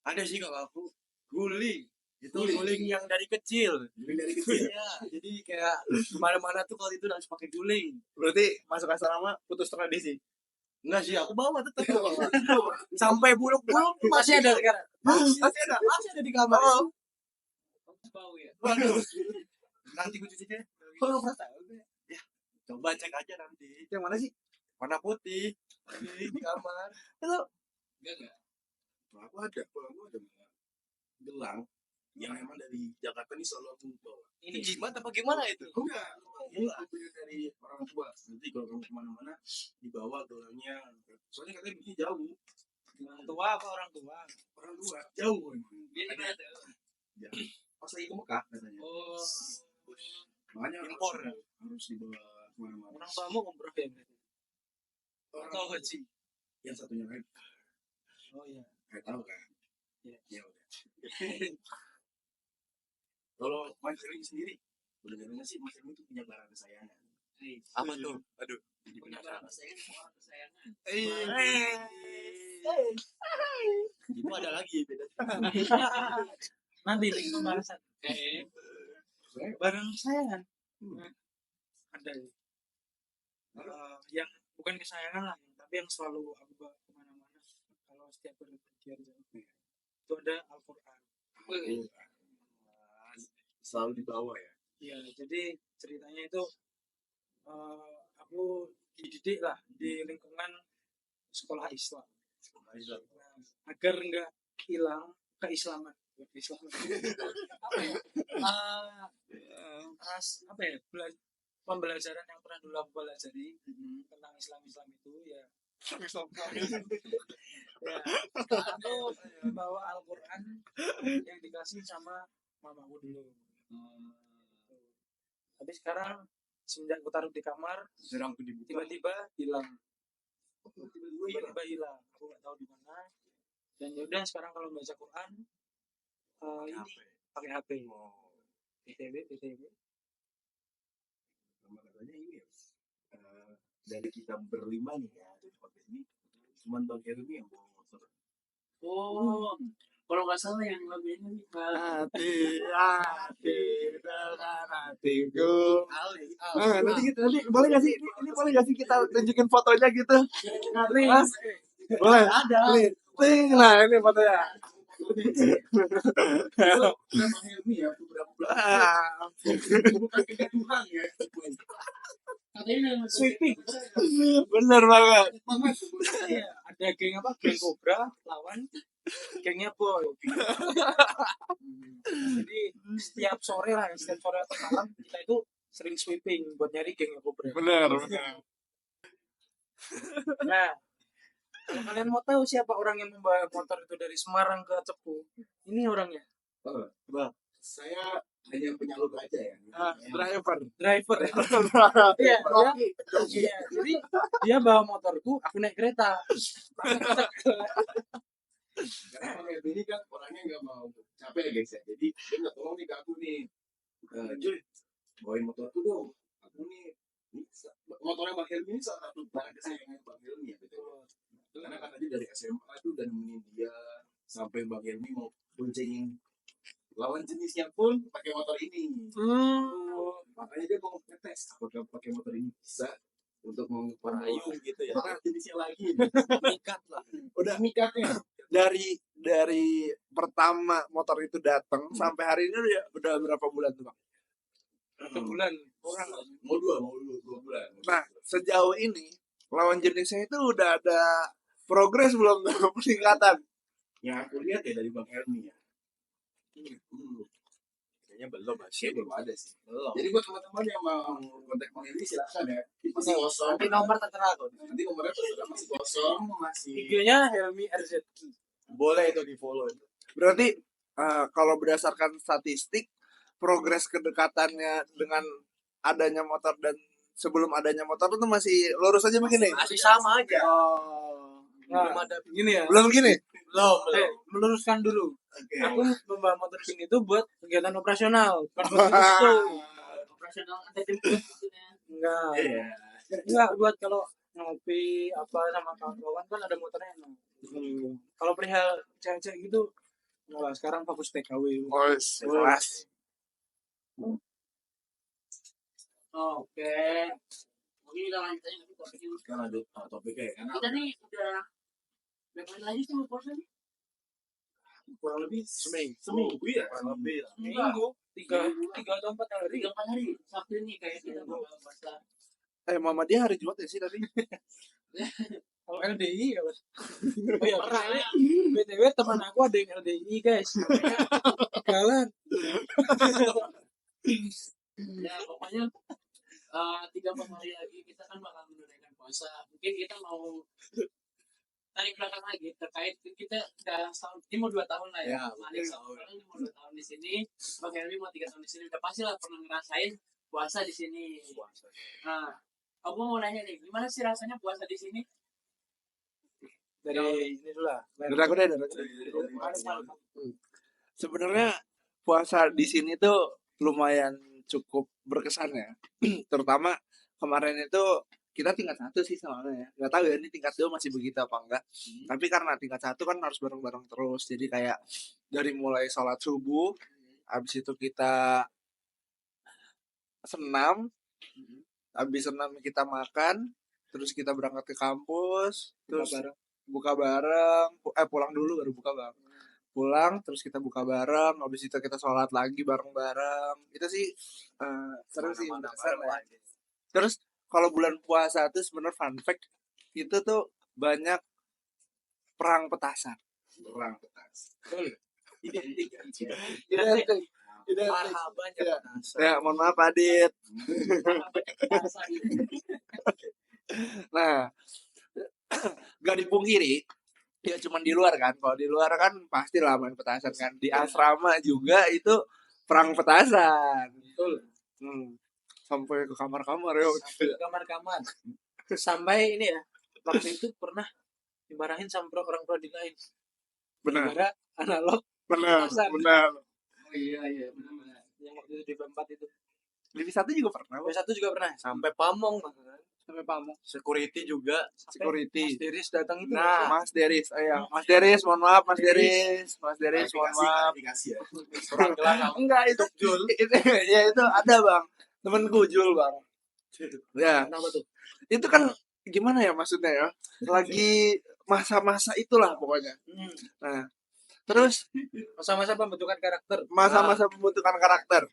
Ada sih kalau aku guling. Itu Guling? guling yang dari kecil. Jadi dari kecil. Iya, jadi kayak kemana-mana tuh kalau itu harus pakai guling. Berarti masuk asrama putus tradisi. Enggak sih, aku bawa tetap. Sampai buluk-buluk Masih ada sekarang. masih ada di kamar. Bau ya. Waduh. Nanti gue cuci deh. Oh, masa? Ya, coba cek aja nanti. Yang mana sih? Warna putih di kamar. Enggak enggak. Kalau aku ada gelang yang emang dari Jakarta ini selalu aku bawa. Ini jimat apa gimana itu? Enggak, aku yang dari orang tua. Nanti kalau kamu kemana-mana dibawa gelangnya. Soalnya katanya begini jauh. Orang tua apa orang tua? Orang tua jauh emang. Dia di mana tuh? Jauh. Pas lagi ke Mekah katanya. Oh. Makanya Impor. harus dibawa kemana-mana. Orang tuamu umroh ya berarti. Orang Atau haji. yang satunya lain Oh iya. nggak tahu kan. Iya. Ya udah. Kalau Mas Erwin sendiri, benar-benar sih Mas Erwin itu punya barang kesayangan. Apa tuh? Aduh, jadi Punya penasaran. barang kesayangan, orang kesayangan. Itu ada lagi beda. Nanti link pembahasan. Barang kesayangan. Ada ya. Yang bukan kesayangan lah, tapi yang selalu aku bawa kemana-mana kalau setiap berpergian jauh. Itu ada Al-Quran. Selalu dibawa ya. Iya, jadi ceritanya itu aku dididik lah di lingkungan sekolah Islam. Nah, agar enggak hilang keislaman. Keislaman. Apa ya? Pembelajaran yang pernah dulu aku pelajari tentang Islam itu ya. Ya, aku bawa Al-Quran yang dikasih sama mamaku dulu. Tapi sekarang semenjak aku taruh di kamar, Serang tuh dibuka. tiba-tiba hilang. Tiba-tiba hilang. Aku nggak tahu di mana. Dan yaudah sekarang kalau baca Quran ini pakai HP. PTW. Sama katanya ini ya. Dari kita berlima nih ya di podcast ini, cuman Bang Erwin yang bawa motor. Oh. Kalau nggak salah yang lagu ini Hati dengan hatiku. Ali. Nanti boleh nggak sih? Ini boleh nggak sih kita tunjukin fotonya gitu? Mas, boleh. Ada. Nih, nah ini fotonya. Bang Erwin ya beberapa bulan. Bukan kegaduhan ya. katanya Sweeping. Bener banget. Iya, ada geng apa? Geng Cobra lawan gengnya Boy. Jadi setiap sore atau malam kita itu sering sweeping buat nyari gengnya Cobra. Bener. Nah, Kalau kalian mau tahu siapa orang yang membawa motor itu dari Semarang ke Cepu, ini orangnya. Saya hanya penyalur aja ya. Driver. Driver ya. Iya, iya. Jadi dia bawa motorku, aku naik kereta. Karena Bang Elmi ini kan orangnya nggak mau capek ya guys ya. Jadi dia nggak tolong nih ke aku nih. Juy, bawain motorku dong. Aku nih motornya Bang Elmi ini salah satu barang kesayangan Bang Elmi ya. Betul. Karena kan tadi dari SMA itu udah nemenin dia sampai Bang Elmi mau boncengin lawan jenisnya pun pakai motor ini. Makanya dia mau ngetes apakah pakai motor ini bisa untuk Merayu gitu ya. Bahkan jenisnya lagi. Mikat lah. Udah mikatnya. Dari pertama motor itu datang sampai hari ini udah berapa bulan tuh Bang? Berapa bulan? Orang mau dua bulan. Nah, sejauh ini lawan jenisnya itu udah ada progres belum tuh peningkatan? Yang aku lihat ya dari Bang Helmi ya. Kayaknya belum Kayaknya belum ada sih. Belum. Jadi buat teman-teman yang mau kontak Bang Helmi silakan ya. Ini masih kosong. Nanti nomor tertera kok. Nanti nomornya sudah masih kosong, masih. IG-nya Helmi RZ. Boleh itu di follow itu. Berarti kalau berdasarkan statistik progres kedekatannya dengan adanya motor dan sebelum adanya motor itu masih lurus aja begini. Masih sama aja. Oh. Nah, Belum ada. gini ya. Belum gini? Belum. Meluruskan dulu. Oke. Aku membawa motor sini itu buat kegiatan operasional, bukan buat itu. Operasional ada jemput maksudnya. Enggak. Iya. Enggak buat kalau ngopi apa sama kawan-kawan kan ada motornya. Kalau perihal cewek-cewek gitu, enggak, sekarang fokus TKW. Oh, jelas. Oke. Mungkin kita lanjut aja nanti topiknya. Sekarang lanjut topiknya ya. Karena Kita nih udah berapa hari lagi sama puasa nih? kurang lebih Seminggu ya. Kurang lebih lah. Minggu, tiga atau 4 hari. 3-4 hari. Sabtu ini kayak kita mau puasa. Mama dia hari Jumat ya sih tadi. Kalau LDI ya Mas. Oh ya, pernah ya. BTW teman aku ada yang LDI guys. Kalian Ya pokoknya 3-4 hari lagi kita kan bakal menunaikan puasa. Mungkin kita mau tarik belakang lagi terkait kita udah setahun, ini mau 2 tahun lah ya. Ya, Alex ini mau 2 tahun di sini, Bang Helmi mau 3 tahun di sini. Udah pasti lah pernah ngerasain puasa di sini. Nah, aku mau nanya nih, gimana sih rasanya puasa di sini? dari ini dulu lah. Dari aku deh, dari aku. Sebenarnya puasa di sini tuh lumayan cukup berkesan ya. Terutama kemarin itu kita tingkat 1 sih soalnya ya. Nggak tahu ya ini tingkat 2 masih begitu apa enggak. Tapi karena tingkat 1 kan harus bareng-bareng terus. Jadi kayak dari mulai sholat subuh, habis itu kita senam, habis senam kita makan, terus kita berangkat ke kampus, terus buka bareng, pulang dulu baru buka bareng. Pulang terus kita buka bareng, habis itu kita sholat lagi bareng-bareng. Itu sih seru sih. Terus kalau bulan puasa tuh sebenarnya fun fact itu tuh banyak perang petasan. Perang petasan. Identik. Marhaban ya. Ya, mohon maaf Adit. Nah, gak dipungkiri ya cuman di luar kan. Kalau di luar kan pasti lah main petasan kan. Di asrama juga itu perang petasan. Betul. Sampai ke kamar-kamar ya. Kamar-kamar. Sampai ini ya, waktu itu pernah dimarahin sama orang prodi lain. Benar. Gara analog. Benar. Oh iya benar. Yang waktu itu di V4 itu. Di 1 juga pernah. V1 juga pernah. Sampai Pamong. Sampai Pamong. Security juga. Security. Mas Deris datang itu. Nah, Mas Deris, Mas Deris, mohon maaf Mas Deris, mohon maaf. Dikasih ya. Kurang gelang. Enggak itu Jul. Ya itu ada Bang. Temenku Jul Bang. Ya, Kenapa tuh? itu kan gimana ya maksudnya ya? Lagi masa-masa itulah pokoknya. Nah, terus Masa-masa pembentukan karakter. masa-masa pembentukan karakter.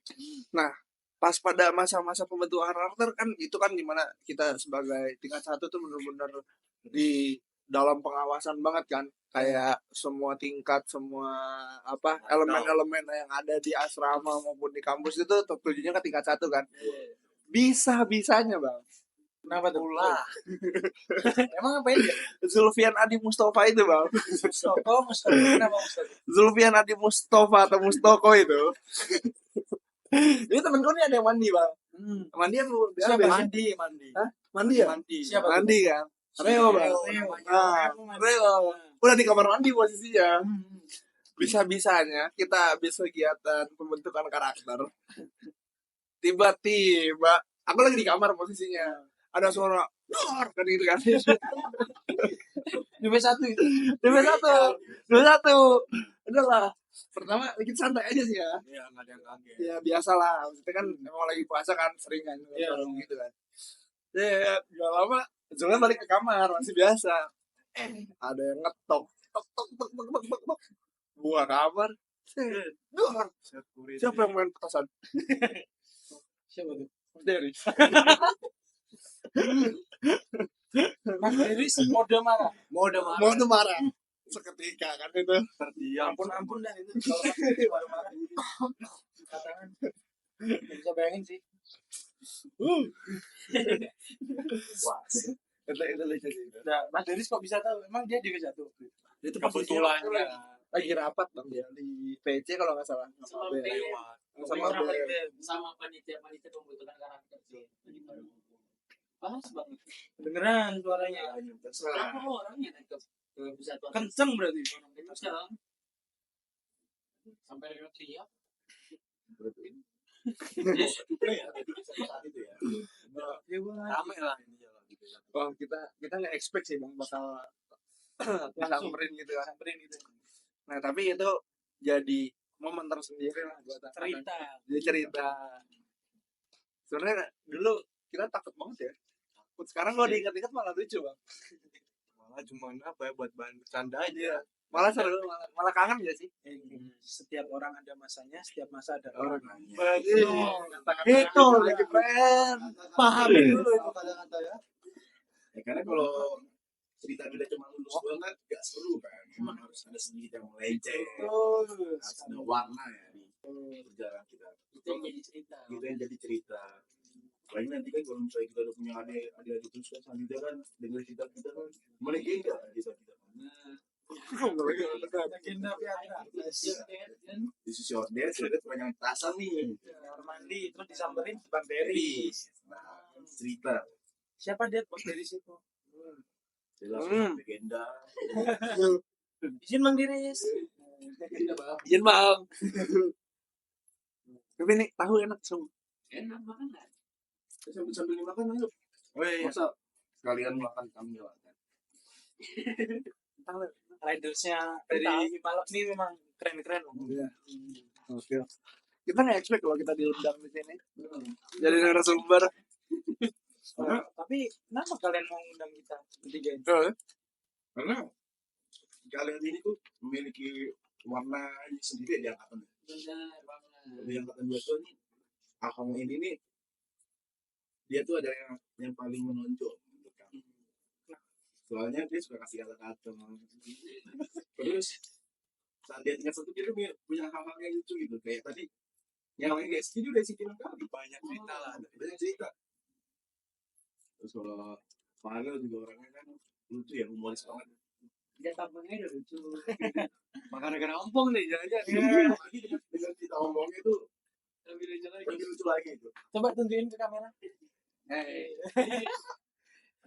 Nah, pas pada masa-masa pembentukan karakter kan itu kan dimana kita sebagai tingkat 1 tuh bener-bener di dalam pengawasan banget kan, kayak semua tingkat, semua apa elemen-elemen yang ada di asrama maupun di kampus itu tertujunya ke tingkat 1 kan. Bisa-bisanya Bang, Kenapa tuh? Ulah. Emang ngapain dia? Zulfian Adi Mustafa itu bang. Mustafa. Kenapa Mustafa? Zulfian Adi Mustafa atau Mustoko itu. Ini temen gue nih ada yang mandi bang. Mandi yang Siapa? Mandi. Hah? Mandi ya? Mandi. Siapa tuh? Mandi kan. Reo bang. Reo. Udah di kamar mandi posisinya. Bisa-bisanya kita habis kegiatan pembentukan karakter. Tiba-tiba aku lagi di kamar posisinya. Ada suara dor kan gitu kan. DP1 itu. DP1. Udahlah. Pertama kita santai aja sih ya. Iya, nggak ada yang kaget. Ya biasalah. Maksudnya kan emang lagi puasa kan sering kan gitu kan. Ya gak lama Zulnya balik ke kamar masih biasa. Ada yang ngetok. Tok tok tok tok tok tok tok. Buka kamar. Dor. Siapa yang main petasan? Siapa tuh? Mas Dery. Mas Deris mode marah. Mau tuh marah. Seketika kan itu. Terdiam. Ampun dah itu. Kalau Mas Deris baru marah. Katakan. Nggak bisa bayangin sih. Wah. Itu lucu sih. Nah, Mas Deris kok bisa tahu? Emang dia DP1? Itu Kebetulan lagi rapat bang dia di PC kalau nggak salah. Sama Sama kayak sama sama panitia pembentukan karakter sih. Tadi baru ngomong. Pas banget. Beneran suaranya. Berapa orangnya nangkep bisa tuh? Kenceng berarti. Sekarang sampai ada teriak. saat itu ya. Ya gua Rame lah ini jalan. Oh kita nggak expect sih bang bakal samperin gitu kan. Nah tapi itu jadi momen tersendiri lah buat anak-anak. cerita. Jadi cerita. Sebenarnya dulu kita takut banget ya. Takut. Sekarang kalau diingat-ingat malah lucu bang. Malah cuma apa ya buat bahan bercanda aja. Malah seru, malah kangen ya sih. Setiap orang ada masanya, setiap masa ada Orang orang. itu lagi friend. Paham dulu itu kata-kata ya. Ya, karena kalau cerita beda cuma lulus doang kan gak seru kan. Memang harus ada sedikit yang melenceng. Harus ada warna ya di perjalanan kita. Itu yang jadi cerita. Itu yang jadi cerita. Paling nanti kan kalau misalnya kita udah punya adik terus kan selanjutnya kan dengan cerita kita kan melegenda kisah kita. Agenda Piatra. Di sisi order sudah banyak tasan nih. Kamar mandi terus disamperin Bang Deris. Nah, cerita. Siapa dia Bang Deris itu? Jelas legenda. Izin Bang Deris. Izin bang. Tapi nih tahu enak semua. Enak makan nggak? Sambil dimakan ayo. Oh iya. Masa sekalian makan kami kan. Ridersnya dari Hipalok ini memang keren-keren. Iya. Oke. Kita nggak expect kalau kita diundang di sini. Jadi narasumber. Tapi kenapa kalian mau undang kita bertiga ini? Karena kalian ini tuh memiliki warna sendiri di angkatan. Benar banget. Di angkatan 2 ini akang ini nih dia tuh ada yang paling menonjol menurut kami. Soalnya dia suka kasih kata-kata. Terus saat dia tingkat 1 dia punya hal-hal yang lucu gitu. Kayak tadi yang lain gak setuju dari sisi kali banyak cerita lah, banyak cerita. Terus kalau Farel juga orangnya kan lucu ya, humoris banget. Dia tampangnya udah lucu. Makan gara ompong nih Iya, jangan-jangan. lagi dengan kita ngomongnya itu Lebih lucu lagi. lebih lucu lagi itu. Coba tunjukin ke kamera.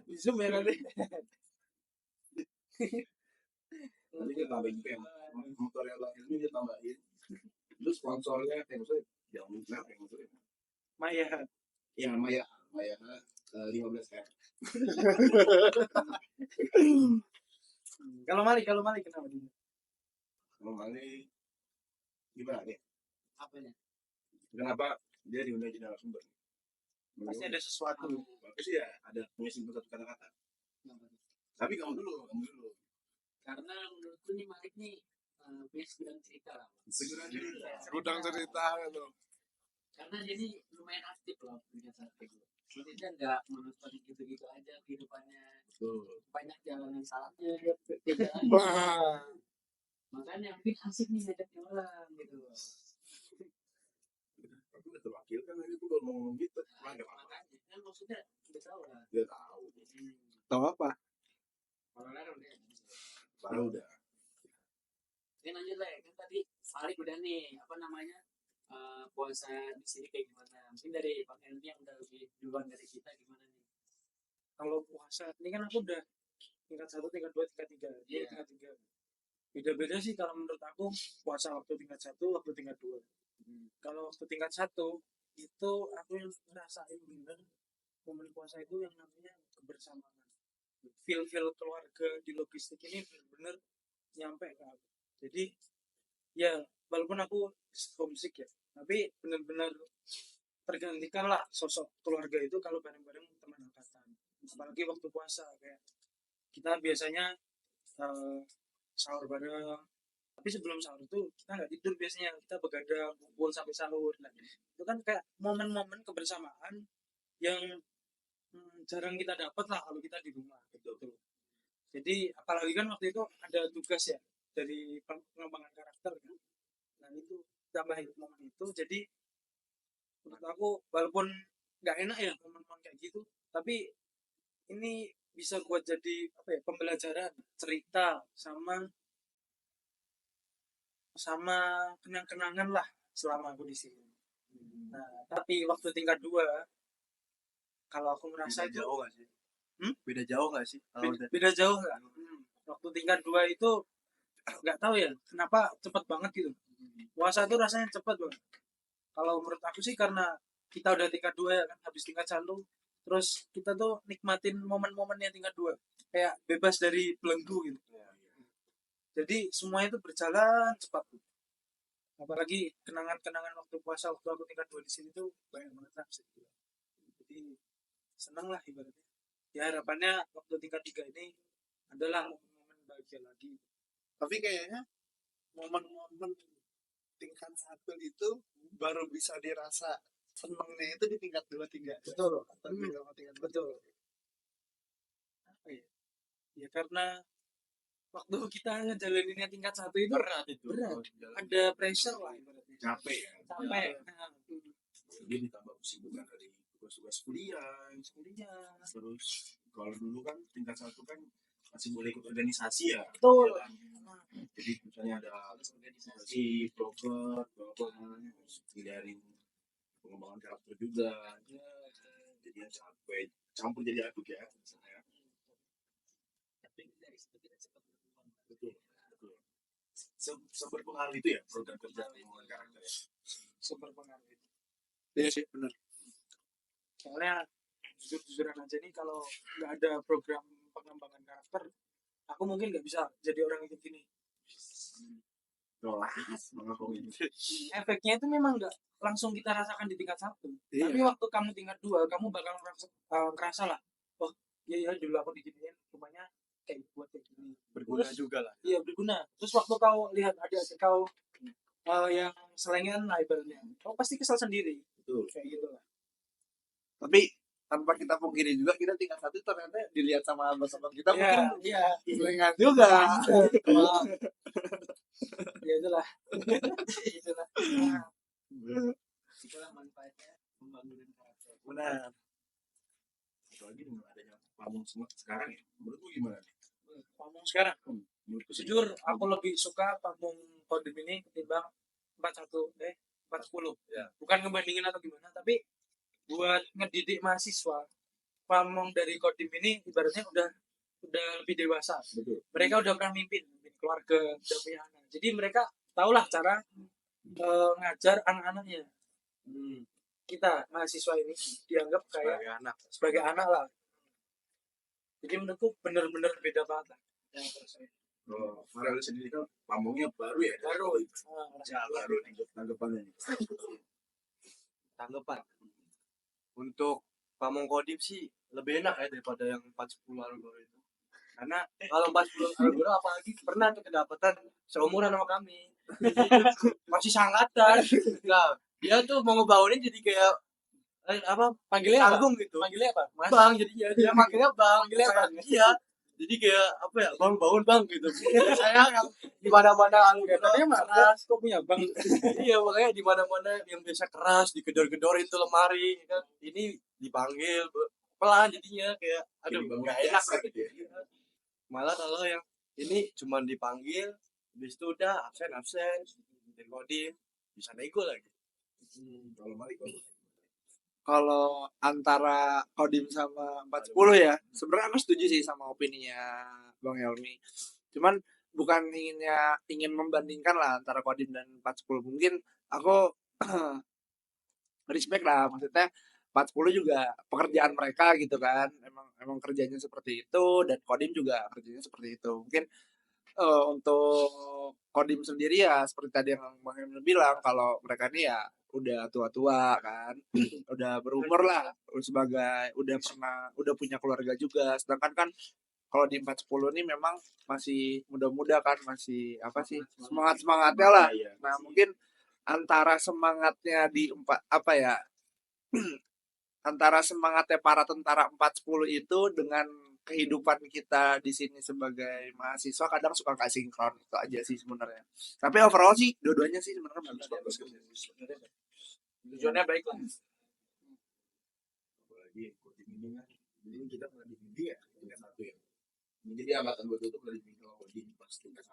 Di zoom ya nanti. Nanti dia tambahin pen, motor yang lain ini dia tambahin. Terus sponsornya, maksudnya jangan lupa sponsornya. Maya. Ya Maya 15 M. Kalau Mali kenapa dia? Kalau kali gimana nih? Apanya? Kenapa dia diundang jadi narasumber? Pasti ada sesuatu. Bagus sih ya, ada punya simpul satu kata-kata. Tapi kamu dulu. Karena menurutku nih Malik nih punya segudang cerita lah. Segera cerita. Gudang cerita gitu. Karena dia nih lumayan aktif loh punya saat itu. Maksudnya nggak monoton gitu-gitu aja kehidupannya. Tuh. Banyak jalan yang salahnya dia jalan. Wah. Makanya mungkin asik nih ngajaknya orang gitu. Aku udah terwakilkan tadi tuh kalau mau ngomong gitu. Makanya kan maksudnya udah tahu lah. Dia tahu. Tahu apa? Orang-orang udah. Baru udah. Ini lanjut lah, kan tadi Malik udah nih, apa namanya, puasa di sini kayak gimana? Mungkin dari Pak Henry yang udah lebih duluan dari kita gimana nih? Kalau puasa ini kan aku udah tingkat 1, tingkat 2, tingkat 3. Dia Iya. tingkat 3. Beda-beda sih kalau menurut aku puasa waktu tingkat 1, waktu tingkat 2. Kalau waktu tingkat 1 itu aku yang ngerasain bener momen puasa itu yang namanya kebersamaan. Feel keluarga di logistik ini bener-bener nyampe ke aku. Jadi ya walaupun aku homesick ya, tapi bener-bener tergantikan lah sosok keluarga itu kalau bareng-bareng teman angkatan. Apalagi waktu puasa kayak kita biasanya sahur bareng, tapi sebelum sahur itu kita nggak tidur biasanya, kita begadang kumpul sampai sahur. Nah, itu kan kayak momen-momen kebersamaan yang jarang kita dapat lah kalau kita di rumah gitu. Jadi apalagi kan waktu itu ada tugas ya dari pengembangan karakter kan. Nah itu tambahin momen itu, jadi menurut aku walaupun nggak enak ya momen-momen kayak gitu, tapi ini bisa buat jadi apa ya, pembelajaran, cerita sama kenang-kenangan lah selama aku di sini. Nah tapi waktu tingkat 2 kalau aku merasa Beda itu jauh nggak sih? Hmm? Beda jauh nggak sih? beda jauh nggak? Waktu tingkat 2 itu nggak tahu ya kenapa cepet banget gitu. Puasa itu rasanya cepet banget. Kalau menurut aku sih karena kita udah tingkat 2 ya kan, habis tingkat 1 terus kita tuh nikmatin momen-momennya tingkat 2 kayak bebas dari belenggu gitu. Jadi semua itu berjalan cepat. Apalagi kenangan-kenangan waktu puasa waktu aku tingkat 2 di sini tuh banyak banget lah bisa dibilang. Jadi senang lah ibaratnya. Ya harapannya waktu tingkat 3 ini adalah momen-momen bahagia lagi. Tapi kayaknya momen-momen tingkat 1 itu baru bisa dirasa senengnya itu di tingkat 2, 3. Betul. Atau di tingkat 2. Betul. Apa ya? Ya karena waktu kita ngejalaninnya tingkat 1 itu Berat itu. berat. Ada pressure lah ibaratnya. Capek ya. Sampai Jadi ditambah kesibukan dari tugas-tugas kuliah. Terus kalau dulu kan tingkat 1 kan masih boleh ikut organisasi ya. betul. Ya kan? Jadi misalnya ada organisasi, broker, terus pilihanin pengembangan karakter juga. Jadi yang capek, campur jadi aduk ya. Misalnya. Tapi dari situ kita cepat berkembang. Betul. Seberpengaruh itu ya program kerja pengembangan karakter ya. Super pengaruh itu. Iya sih, benar. Soalnya jujur-jujuran aja nih kalau nggak ada program pengembangan karakter, aku mungkin nggak bisa jadi orang kayak gini. Kelas, mengakui. Efeknya itu memang nggak langsung kita rasakan di tingkat 1. Iya. Tapi waktu kamu tingkat 2, kamu bakal ngerasa lah, oh iya dulu aku diginiin, rupanya kayak buat kayak gini. Berguna Terus, juga lah. iya berguna. Terus waktu kau lihat adik-adik kau yang selengean lah ibaratnya, kau pasti kesal sendiri. Betul. Kayak gitu lah. Tapi tanpa kita pungkiri juga kita tingkat 1 ternyata dilihat sama abang-abang kita Iya, mungkin iya. selingan juga. Wah. Ya itulah. Itulah. Itulah manfaatnya pembangunan karakter. Benar. Apalagi dengan adanya pamung semua sekarang ya. Menurutmu gimana nih? Ngomong sekarang. Menurutku sih. Jujur, aku lebih suka pamung Kodim ini ketimbang 40. Ya. Bukan ngebandingin atau gimana, tapi buat ngedidik mahasiswa, pamung dari Kodim ini ibaratnya udah lebih dewasa. Betul. Mereka udah pernah mimpin keluarga, udah punya anak. Jadi mereka tahulah cara ngajar anak-anaknya. Kita mahasiswa ini dianggap kayak sebagai anak lah. Jadi menurutku bener-bener beda banget lah. Yang saya Kalau Farel sendiri kan pamungnya baru ya. baru. Baru tanggapannya nih. Tanggapan. Untuk pamong Kodim sih lebih enak ya daripada yang 410 Algoro itu. Karena kalau 410 Algoro apalagi pernah tuh kedapatan seumuran sama kami. Masih sangkatan. Nah, dia tuh mau ngebangunin jadi kayak panggilnya tanggung gitu. Panggilnya apa? Mas. Bang, jadi dia manggilnya bang. Panggilnya bang. Iya. Jadi kayak apa ya, bangun bang gitu. Saya yang di mana-mana Katanya mah keras. kok punya bang. Iya, makanya di mana-mana yang biasa keras digedor-gedor itu lemari kan. Ini dipanggil pelan jadinya kayak aduh Jadi nggak bangun enak biasa gitu. gitu ya. Malah kalau yang ini cuma dipanggil habis itu udah absen dan kodim bisa nego lagi. Kalau Mari kalau Kalau antara Kodim sama 410 ya, sebenarnya aku setuju sih sama opininya Bang Helmi. Cuman bukan ingin membandingkan lah antara Kodim dan 410. Mungkin aku respect lah, maksudnya 410 juga pekerjaan mereka gitu kan. Emang kerjanya seperti itu dan Kodim juga kerjanya seperti itu. Mungkin untuk Kodim sendiri ya seperti tadi yang Bang Emil bilang kalau mereka ini ya udah tua-tua kan, udah berumur lah sebagai udah punya keluarga juga. Sedangkan kan kalau di 410 ini memang masih muda-muda kan, masih apa sih semangat-semangatnya lah. Iya. Nah, mungkin antara semangatnya di empat apa ya antara semangatnya para tentara 410 itu dengan kehidupan kita di sini sebagai mahasiswa kadang suka nggak sinkron itu aja sih sebenarnya. Tapi overall sih dua-duanya sih sebenarnya bagus. Tujuannya baik lah. apalagi Kodim ini kan, ini kita pernah dibimbing ya tingkat 1 ya. Jadi angkatan gue tuh pernah dibimbing sama Kodim pas tingkat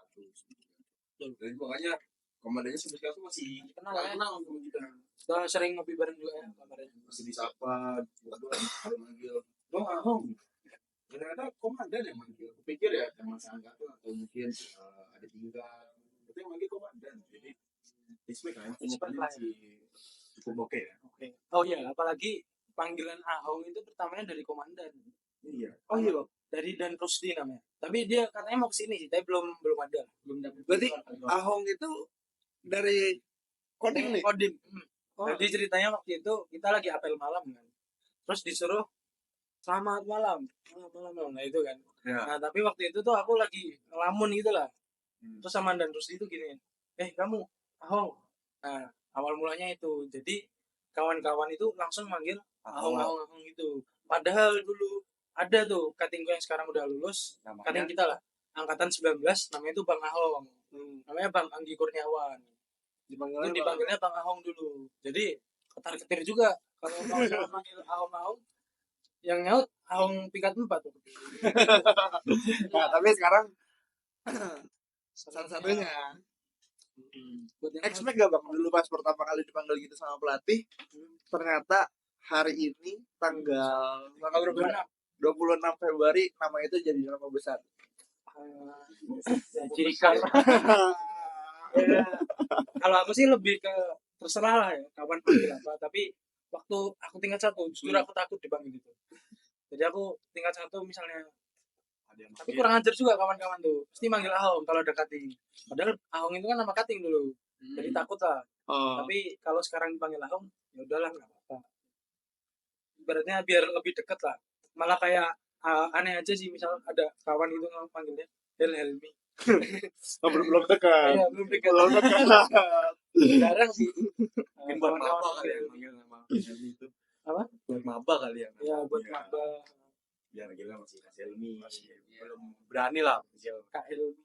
1. Dan makanya komandannya sampai sekarang tuh masih Kenal ya. kenal sama kita. Kita sering ngopi bareng juga ya kabarnya. Masih disapa, ada manggil, Bang Ahong. Ternyata komandan yang manggil. Kupikir ya teman seangkatan atau mungkin ada tinggal. Itu yang manggil komandan. Jadi respect lah, Respect lah ya. masih cukup oke ya. Oke. Oh iya, apalagi panggilan Ahong itu pertamanya dari komandan. Iya. Oh iya, Bang. Dari Dan Rusdi namanya. Tapi dia katanya mau kesini sih, tapi belum ada, belum dapat. Berarti Ahong itu dari Kodim nih. Kodim. Oh. Jadi ceritanya waktu itu kita lagi apel malam kan. Terus disuruh selamat malam. Malam. Nah itu kan. Ya. Nah tapi waktu itu tuh aku lagi ngelamun gitu lah. Terus sama Dan Rusdi itu gini. Kamu Ahong. Nah awal mulanya itu. Jadi kawan-kawan itu langsung manggil Ahong itu. Padahal dulu ada tuh katingku yang sekarang udah lulus. Kating kita lah. Angkatan 19 namanya itu Bang Ahong. Namanya Bang Anggi Kurniawan. Itu dipanggilnya Bang Ahong dulu. Jadi ketar-ketir juga kalau mau panggil Ahong yang nyaut Ahong tingkat 4 tuh. Nah, tapi sekarang salah satunya Buat yang expect gak bang dulu pas pertama kali dipanggil gitu sama pelatih ternyata hari ini tanggal berapa? 26 Februari nama itu jadi nama besar. ciri khas. Ya, kalau aku sih lebih ke terserah lah ya kawan panggil apa, tapi waktu aku tingkat 1 jujur aku takut dipanggil gitu. Jadi aku tingkat 1 misalnya, tapi kurang ajar juga kawan-kawan tuh pasti manggil Ahong kalau ada kating, padahal Ahong itu kan nama kating dulu, jadi takut lah. Tapi kalau sekarang dipanggil Ahong ya udahlah nggak apa-apa, ibaratnya biar lebih deket lah, malah kayak aneh aja sih misal ada kawan itu panggilnya Helmi. Belum dekat. Iya, belum dekat. Jarang sih. Mungkin buat maba kali ya manggil nama itu. Apa? Buat maba kali ya. Ya buat Iya. maba Biar kita masih kasih ilmi. Belum berani lah. Kak Helmi.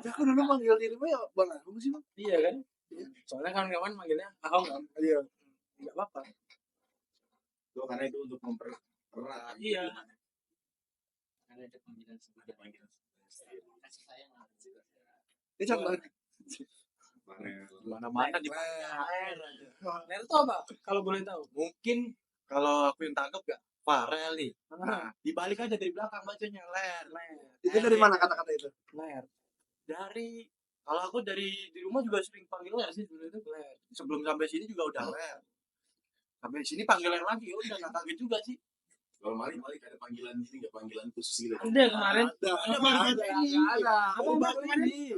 Aku dulu manggil dirimu ya bang Ahong sih bang. Iya kan? Soalnya kawan-kawan manggilnya Ahong kan. Iya. Enggak apa-apa. Itu karena itu untuk mempererat. Iya. Karena ada panggilan kasih sayang lah. Ini contoh. Mana-mana dipanggil air aja. Ler itu apa? Kalau boleh tahu. Mungkin kalau aku yang tangkap gak Farel nih. Nah, dibalik aja dari belakang bacanya ler. Itu dari mana kata-kata itu? Ler. Dari kalau aku dari di rumah juga sering panggil ler sih dulu itu ler. Sebelum sampai sini juga udah ler. Sampai sini panggil ler lagi, udah nggak kaget juga sih. Kalau Mari ada panggilan ini nggak panggilan khusus gitu. Ada kemarin. Ada. Apa kemarin?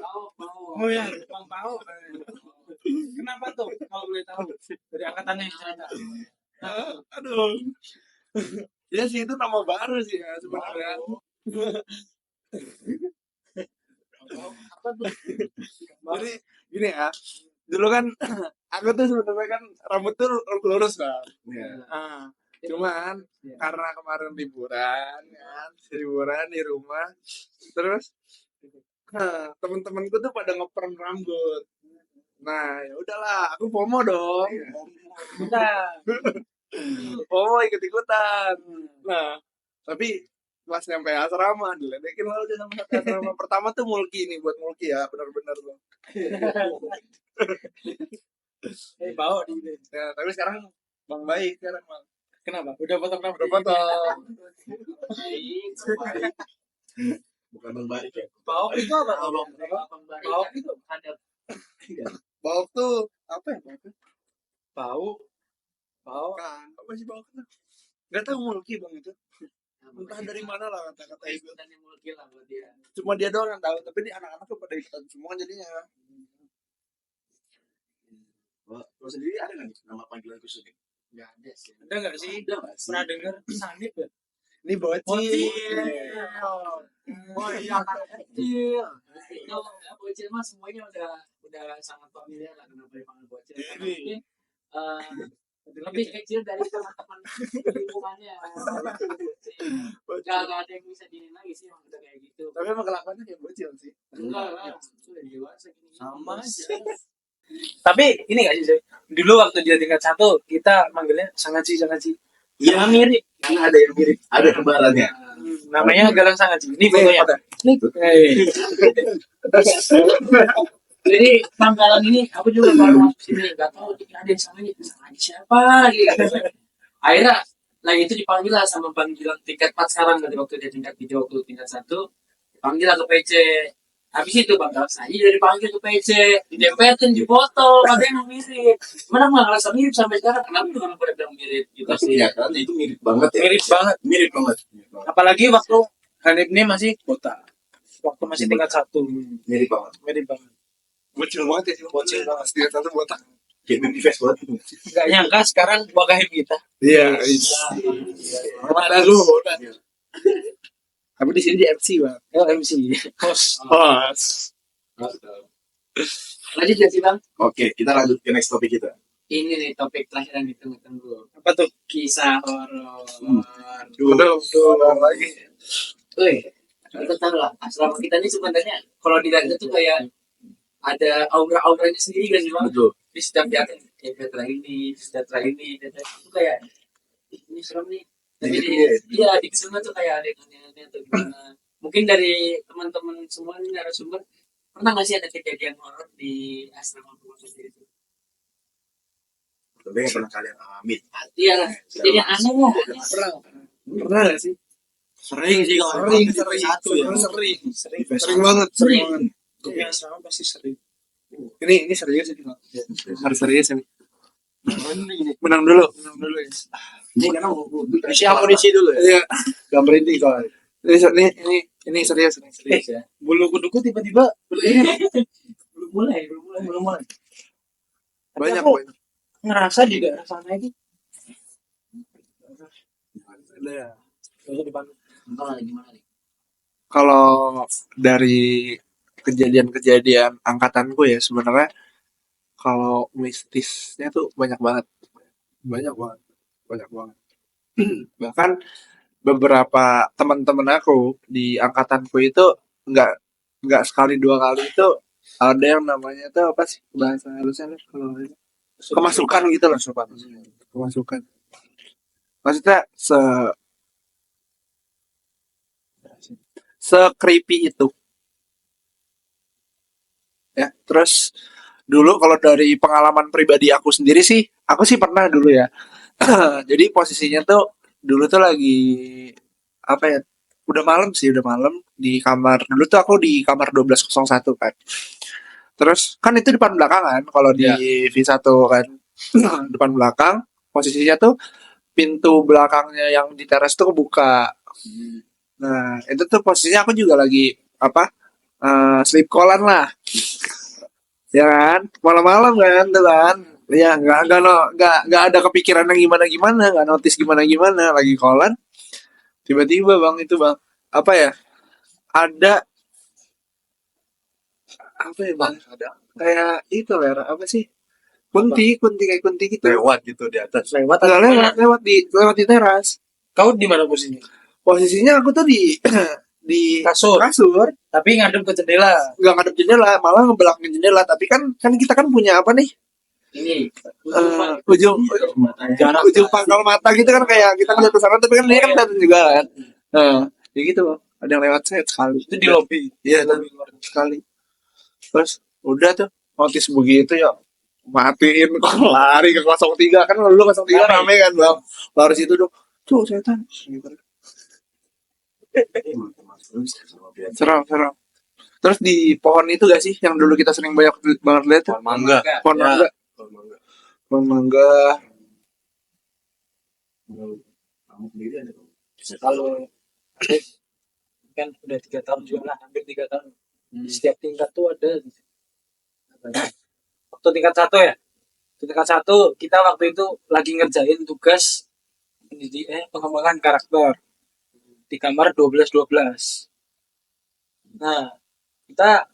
Oh ya, Bang Pao. Kenapa tuh? Kalau boleh tahu. Dari angkatannya yang cerita. Aduh. Ya sih itu nama baru sih ya sebenarnya. Apa tuh? Jadi gini ya. Dulu kan aku tuh sebenarnya kan rambut tuh lurus bang. Iya. Ah, Cuman karena kemarin liburan kan, liburan di rumah, terus temen-temenku tuh pada ngeperm rambut. Nah, ya udahlah, aku FOMO dong. Bentar. FOMO ikut-ikutan. Nah, tapi pas nyampe asrama diledekin lah udah sama satu asrama. Pertama tuh Mulki nih, buat Mulki ya, benar-benar tuh. Bawa di Ya, tapi sekarang Bang Baik sekarang Bang. Kenapa? Udah potong rambut. Udah potong. Bukan Bang Baik ya. Bawa itu apa? Bau itu ada Bauk tuh apa ya? Bauk? Bau. Bau. Kan, apa sih bauk tuh? Gak tahu Mulki Bang itu. Entah dari mana lah kata-kata itu. dan yang mulki lah buat dia. Cuma dia doang yang tahu, tapi di anak-anak tuh pada ikutan semua jadinya. Lo sendiri ada nggak nih nama panggilan khusus? Nggak ada sih. Ada nggak sih? Ada nggak sih? Pernah dengar Sanip ya? Ini bocil. Oh iya kecil. Kalau bocil mah semuanya udah sangat familiar lah kenapa dipanggil bocil. Karena mungkin lebih kecil dari teman-teman lingkungannya. Gak ada yang bisa dinin lagi sih yang udah kayak gitu. Tapi emang kelakuannya kayak bocil sih. Enggak lah, sudah dewasa gini. Sama aja. Tapi ini nggak sih, Zai? Dulu waktu dia tingkat 1, kita manggilnya Sangaci. Iya, Nama mirip. karena ada yang mirip, ada kembarannya. Namanya Galang Sangaci. Ini fotonya. Nih. Jadi pangkalan ini aku juga baru masuk sini nggak tahu ada yang sama siapa gitu. Akhirnya lagi itu dipanggil lah sama panggilan tingkat 4 sekarang dari waktu dia tingkat 3 waktu tingkat 1 panggil lah ke PC. Habis itu Bang Galang saya dari panggil ke PC, didempetin, dipoto, ada yang mirip. Mana nggak ngerasa mirip sampai sekarang? Kenapa tuh pada bilang mirip? Gitu sih. Iya kan, itu mirip banget ya. Mirip banget. Mirip banget. Apalagi waktu Hanif ini masih kota. Waktu masih tingkat 1. Mirip banget. Mirip banget. Bocil banget ya. Bocil banget. Dia satu botak. Kayak baby face banget. Gak nyangka sekarang wakahin kita. Iya. Mata lu. Tapi di sini di MC Bang. MC. Host. Lanjut ya sih Bang. Oke, kita lanjut ke next topik kita. Ini nih topik terakhir yang ditunggu-tunggu. Apa tuh? Kisah horor. Udah lagi. Wih, kita tahu lah asrama kita ini sebenarnya kalau dilihat tuh kayak ada auranya sendiri kan sih Bang. Betul. Di setiap di atas sejahtera ini itu kayak ini serem nih. Tapi iya di sana tuh kayak ada yang aneh-aneh atau gimana. Mungkin dari teman-teman semua ini narasumber pernah nggak sih ada kejadian horor di asrama sendiri itu? Tentunya yang pernah kalian alami. Iya lah, jadi yang aneh lah. Pernah gak sih? Sering sih kalau Sering, satu ya. Sering banget. Yang sama pasti sering. Ini serius sih. Harus serius ini. Menang dulu ya. Ini karena Isi amunisi dulu ya. Iya. gak merinding soalnya. Ini serius ya. Bulu kuduku tiba-tiba belum mulai. Banyak aku banyak. ngerasa juga rasanya itu. Iya. Gimana nih? Kalau dari kejadian-kejadian angkatanku ya sebenarnya kalau mistisnya tuh banyak banget. Bahkan beberapa teman-teman aku di angkatanku itu nggak sekali 2 kali itu ada yang namanya tuh apa sih bahasa halusnya kalau kemasukan gitu loh kemasukan maksudnya se-creepy itu ya. Terus dulu kalau dari pengalaman pribadi aku sendiri sih aku sih pernah dulu ya. Jadi posisinya tuh dulu tuh lagi apa ya, udah malam di kamar. Dulu tuh aku di kamar 1201 kan. Terus kan itu depan belakangan kalau di V1 kan. Depan belakang posisinya tuh pintu belakangnya yang di teras tuh kebuka. Nah, itu tuh posisinya aku juga lagi sleep callan lah. Ya kan? Malam-malam kan tuh kan. Ya nggak ada kepikiran yang gimana, nggak notice gimana, lagi callan. Tiba-tiba Bang itu Bang, apa ya? Ada apa ya Bang? Ada kayak itu Ler, apa sih? Kunti kayak kunti gitu. Lewat gitu di atas. Lewat Nggak atau gimana? lewat di teras. Kau di mana posisinya? Posisinya aku tuh di di Kasur. kasur, Tapi ngadep ke jendela. nggak ngadep jendela, malah ngebelakangin jendela. Tapi kan kita kan punya apa nih? Ini Ujung jarak ujung pangkal mata gitu kan, kayak kita ngeliat ke sana, tapi kan dia kan kelihatan juga kan. Nah, ya gitu loh. Ada yang lewat saya sekali. itu di lobi. Iya, tuh, sekali. Terus udah tuh notis begitu ya, matiin kok lari ke 03 kan, dulu 03 rame kan bang, lari situ dong, tuh setan gitu. Seram. Terus di pohon itu gak sih yang dulu kita sering banyak banget lihat tuh? Mangga. Pohon Ya. mangga. Pohon mangga. Kamu sendiri ada Kalau kan udah 3 tahun juga lah, hampir 3 tahun. Di setiap tingkat tuh ada. Waktu tingkat 1 ya. Tingkat 1 kita waktu itu lagi ngerjain tugas pengembangan karakter di kamar 12-12. Nah, kita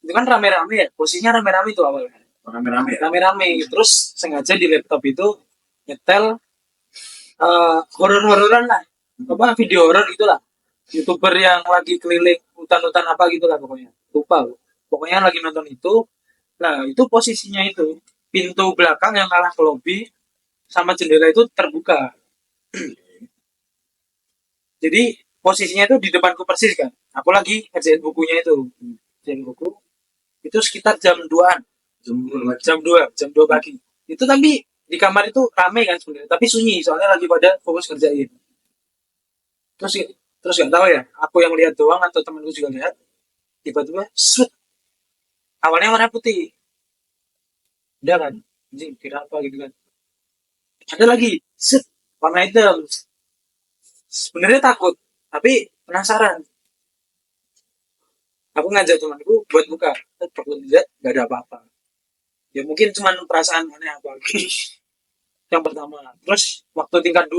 itu kan rame-rame ya, posisinya rame-rame itu awalnya. rame-rame ya? Rame-rame, terus sengaja di laptop itu nyetel horor-hororan lah, apa video horor gitulah, youtuber yang lagi keliling hutan-hutan apa gitulah pokoknya, lupa pokoknya lagi nonton itu. Nah itu posisinya itu pintu belakang yang arah ke lobby sama jendela itu terbuka. Jadi posisinya itu di depanku persis kan, aku lagi ngerjain bukunya itu, ngerjain buku itu sekitar jam 2-an, jam 2 pagi itu. Tapi di kamar itu rame kan sebenarnya, tapi sunyi soalnya lagi pada fokus kerjain. Terus nggak tahu ya, aku yang lihat doang atau temanku juga lihat, tiba-tiba sut, awalnya warna putih, udah kan, anjing kira apa gitu kan, ada lagi sut, warna hitam. Sebenarnya takut tapi penasaran, aku ngajak temanku buat buka, perlu lihat nggak ada apa-apa, ya mungkin cuma perasaan aneh apa yang pertama. Terus waktu tingkat 2,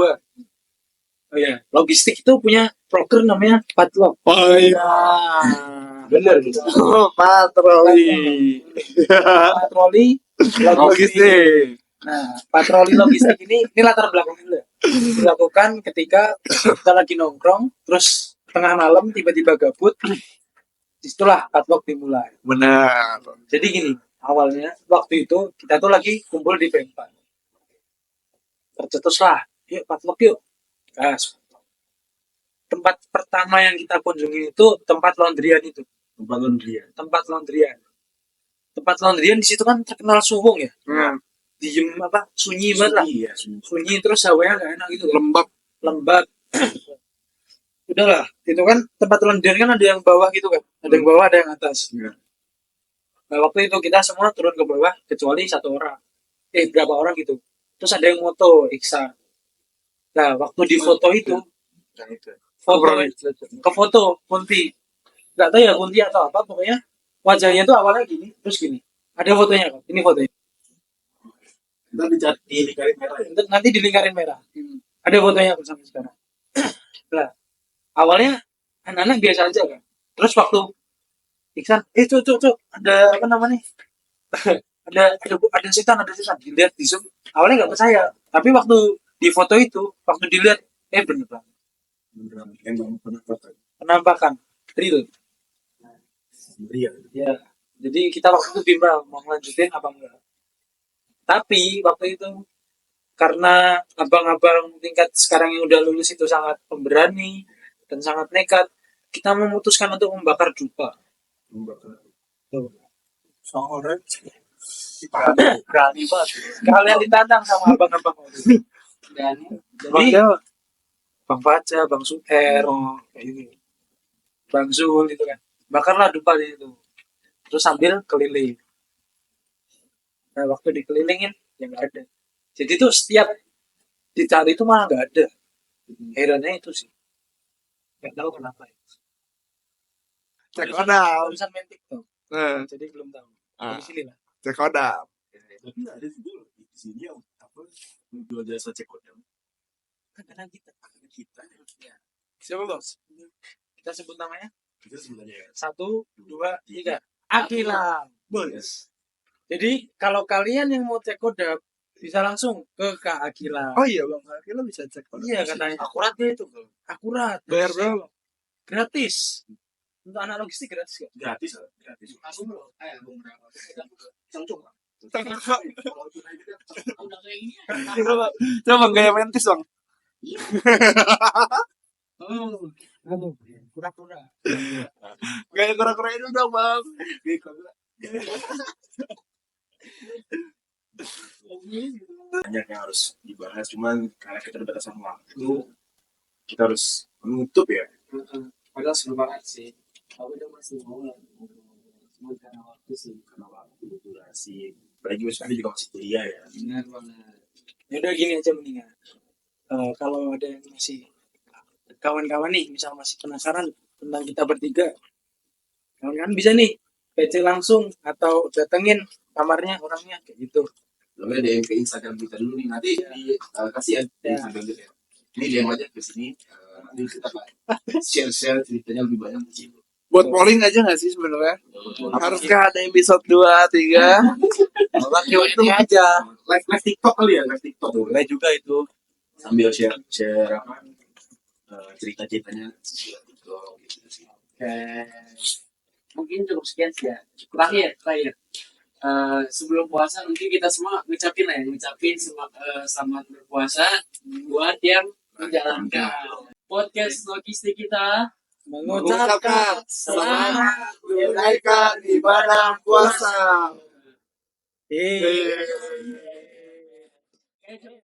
oh ya, logistik itu punya proker namanya Padlock. Oh iya, Bener gitu. patroli. Patroli Logistik. Nah, patroli logistik ini latar belakang dulu ya. Dilakukan ketika kita lagi nongkrong, terus tengah malam tiba-tiba gabut, disitulah Padlock dimulai. Benar. Jadi gini, awalnya waktu itu kita tuh lagi kumpul di P4. Tercetuslah, yuk Padlock yuk. Gas. Tempat pertama yang kita kunjungi itu tempat laundryan itu. Tempat laundryan di situ kan terkenal suwung ya. Diem apa? Sunyi banget lah. Ya, Sunyi terus hawanya gak enak gitu. Lembab. Udahlah, itu kan tempat laundryan kan ada yang bawah gitu kan. Ada yang bawah, ada yang atas. Iya. Nah, waktu itu kita semua turun ke bawah kecuali 1 orang. Berapa orang gitu. Terus ada yang moto Iksan. Nah, waktu di foto itu, ke foto Kunti, nggak tahu ya Kunti atau apa, pokoknya wajahnya tuh awalnya gini, terus gini. Ada fotonya kan? Ini fotonya. Nanti di lingkarin merah. Ada fotonya kan sampai sekarang. Nah, awalnya anak-anak biasa aja kan. Terus waktu Iksan, tuh, ada apa namanya? ada setan, dilihat di zoom. Awalnya nggak percaya, tapi waktu di foto itu, waktu dilihat, bener banget. Penampakan real. Ya, jadi kita waktu itu bimbang mau lanjutin apa enggak. Tapi waktu itu karena abang-abang tingkat sekarang yang udah lulus itu sangat pemberani dan sangat nekat, kita memutuskan untuk membakar dupa. Berani banget. Kalian ditantang sama abang-abang waktu itu. Jadi Bang Faja, Bang Suher, kayak gitu. Bang Zul gitu kan. Bakarlah dupa di situ. Terus sambil keliling. Nah, waktu dikelilingin ya nggak ada. Jadi tuh setiap dicari itu malah nggak ada. Herannya itu sih. Nggak tahu kenapa. Cek kodam. Barusan main TikTok. Jadi belum tahu. Di sini lah. Cek kodam. Tapi nggak ada sih dulu di sini yang apa jual jasa cek kodam. Karena kita. Ya. Siapa bos? Kita sebut namanya. Itu sebenarnya 1, 2, 3. Akila. bos. Jadi kalau kalian yang mau cek kodam bisa langsung ke Kak Akila. Oh iya bang, lo bisa cek kalau Iya katanya Akuratnya itu bro. akurat, bayar berapa? gratis. Untuk anak logistik gratis kok. Gratis. Aku belum. Belum berapa. Cangcung. Udah kayak gini. Coba gaya mentis bang. Aduh, kura-kura. Gaya kura-kura itu dong bang. Banyak yang harus dibahas, cuman karena keterbatasan waktu, kita harus menutup ya. Padahal seru banget sih. Aku udah masih mau lah. Cuma karena waktu sih. Karena waktu, durasi, apalagi misalnya juga masih kuliah ya. Benar banget. Ya udah gini aja mendingan. Kalau ada yang masih kawan-kawan nih, misal masih penasaran tentang kita bertiga, kawan-kawan bisa nih PC langsung atau datengin kamarnya orangnya kayak gitu. Lalu ada yang ke Instagram kita dulu nih, nanti kasih ya di Instagram kita ya. Ini dia aja ke sini, nanti kita share ceritanya lebih banyak di situ. Buat polling aja nggak sih sebenarnya? Haruskah ada episode 2, 3? Kalau Q&A aja. Live TikTok kali ya, live TikTok. Boleh juga itu. Sambil share apa cerita-ceritanya di TikTok gitu sih. Mungkin cukup sekian sih ya. Terakhir. Sebelum puasa mungkin kita semua ngucapin selamat berpuasa buat yang menjalankan podcast logistik kita. Mengucapkan selamat menunaikan ibadah puasa. Eh. Oke,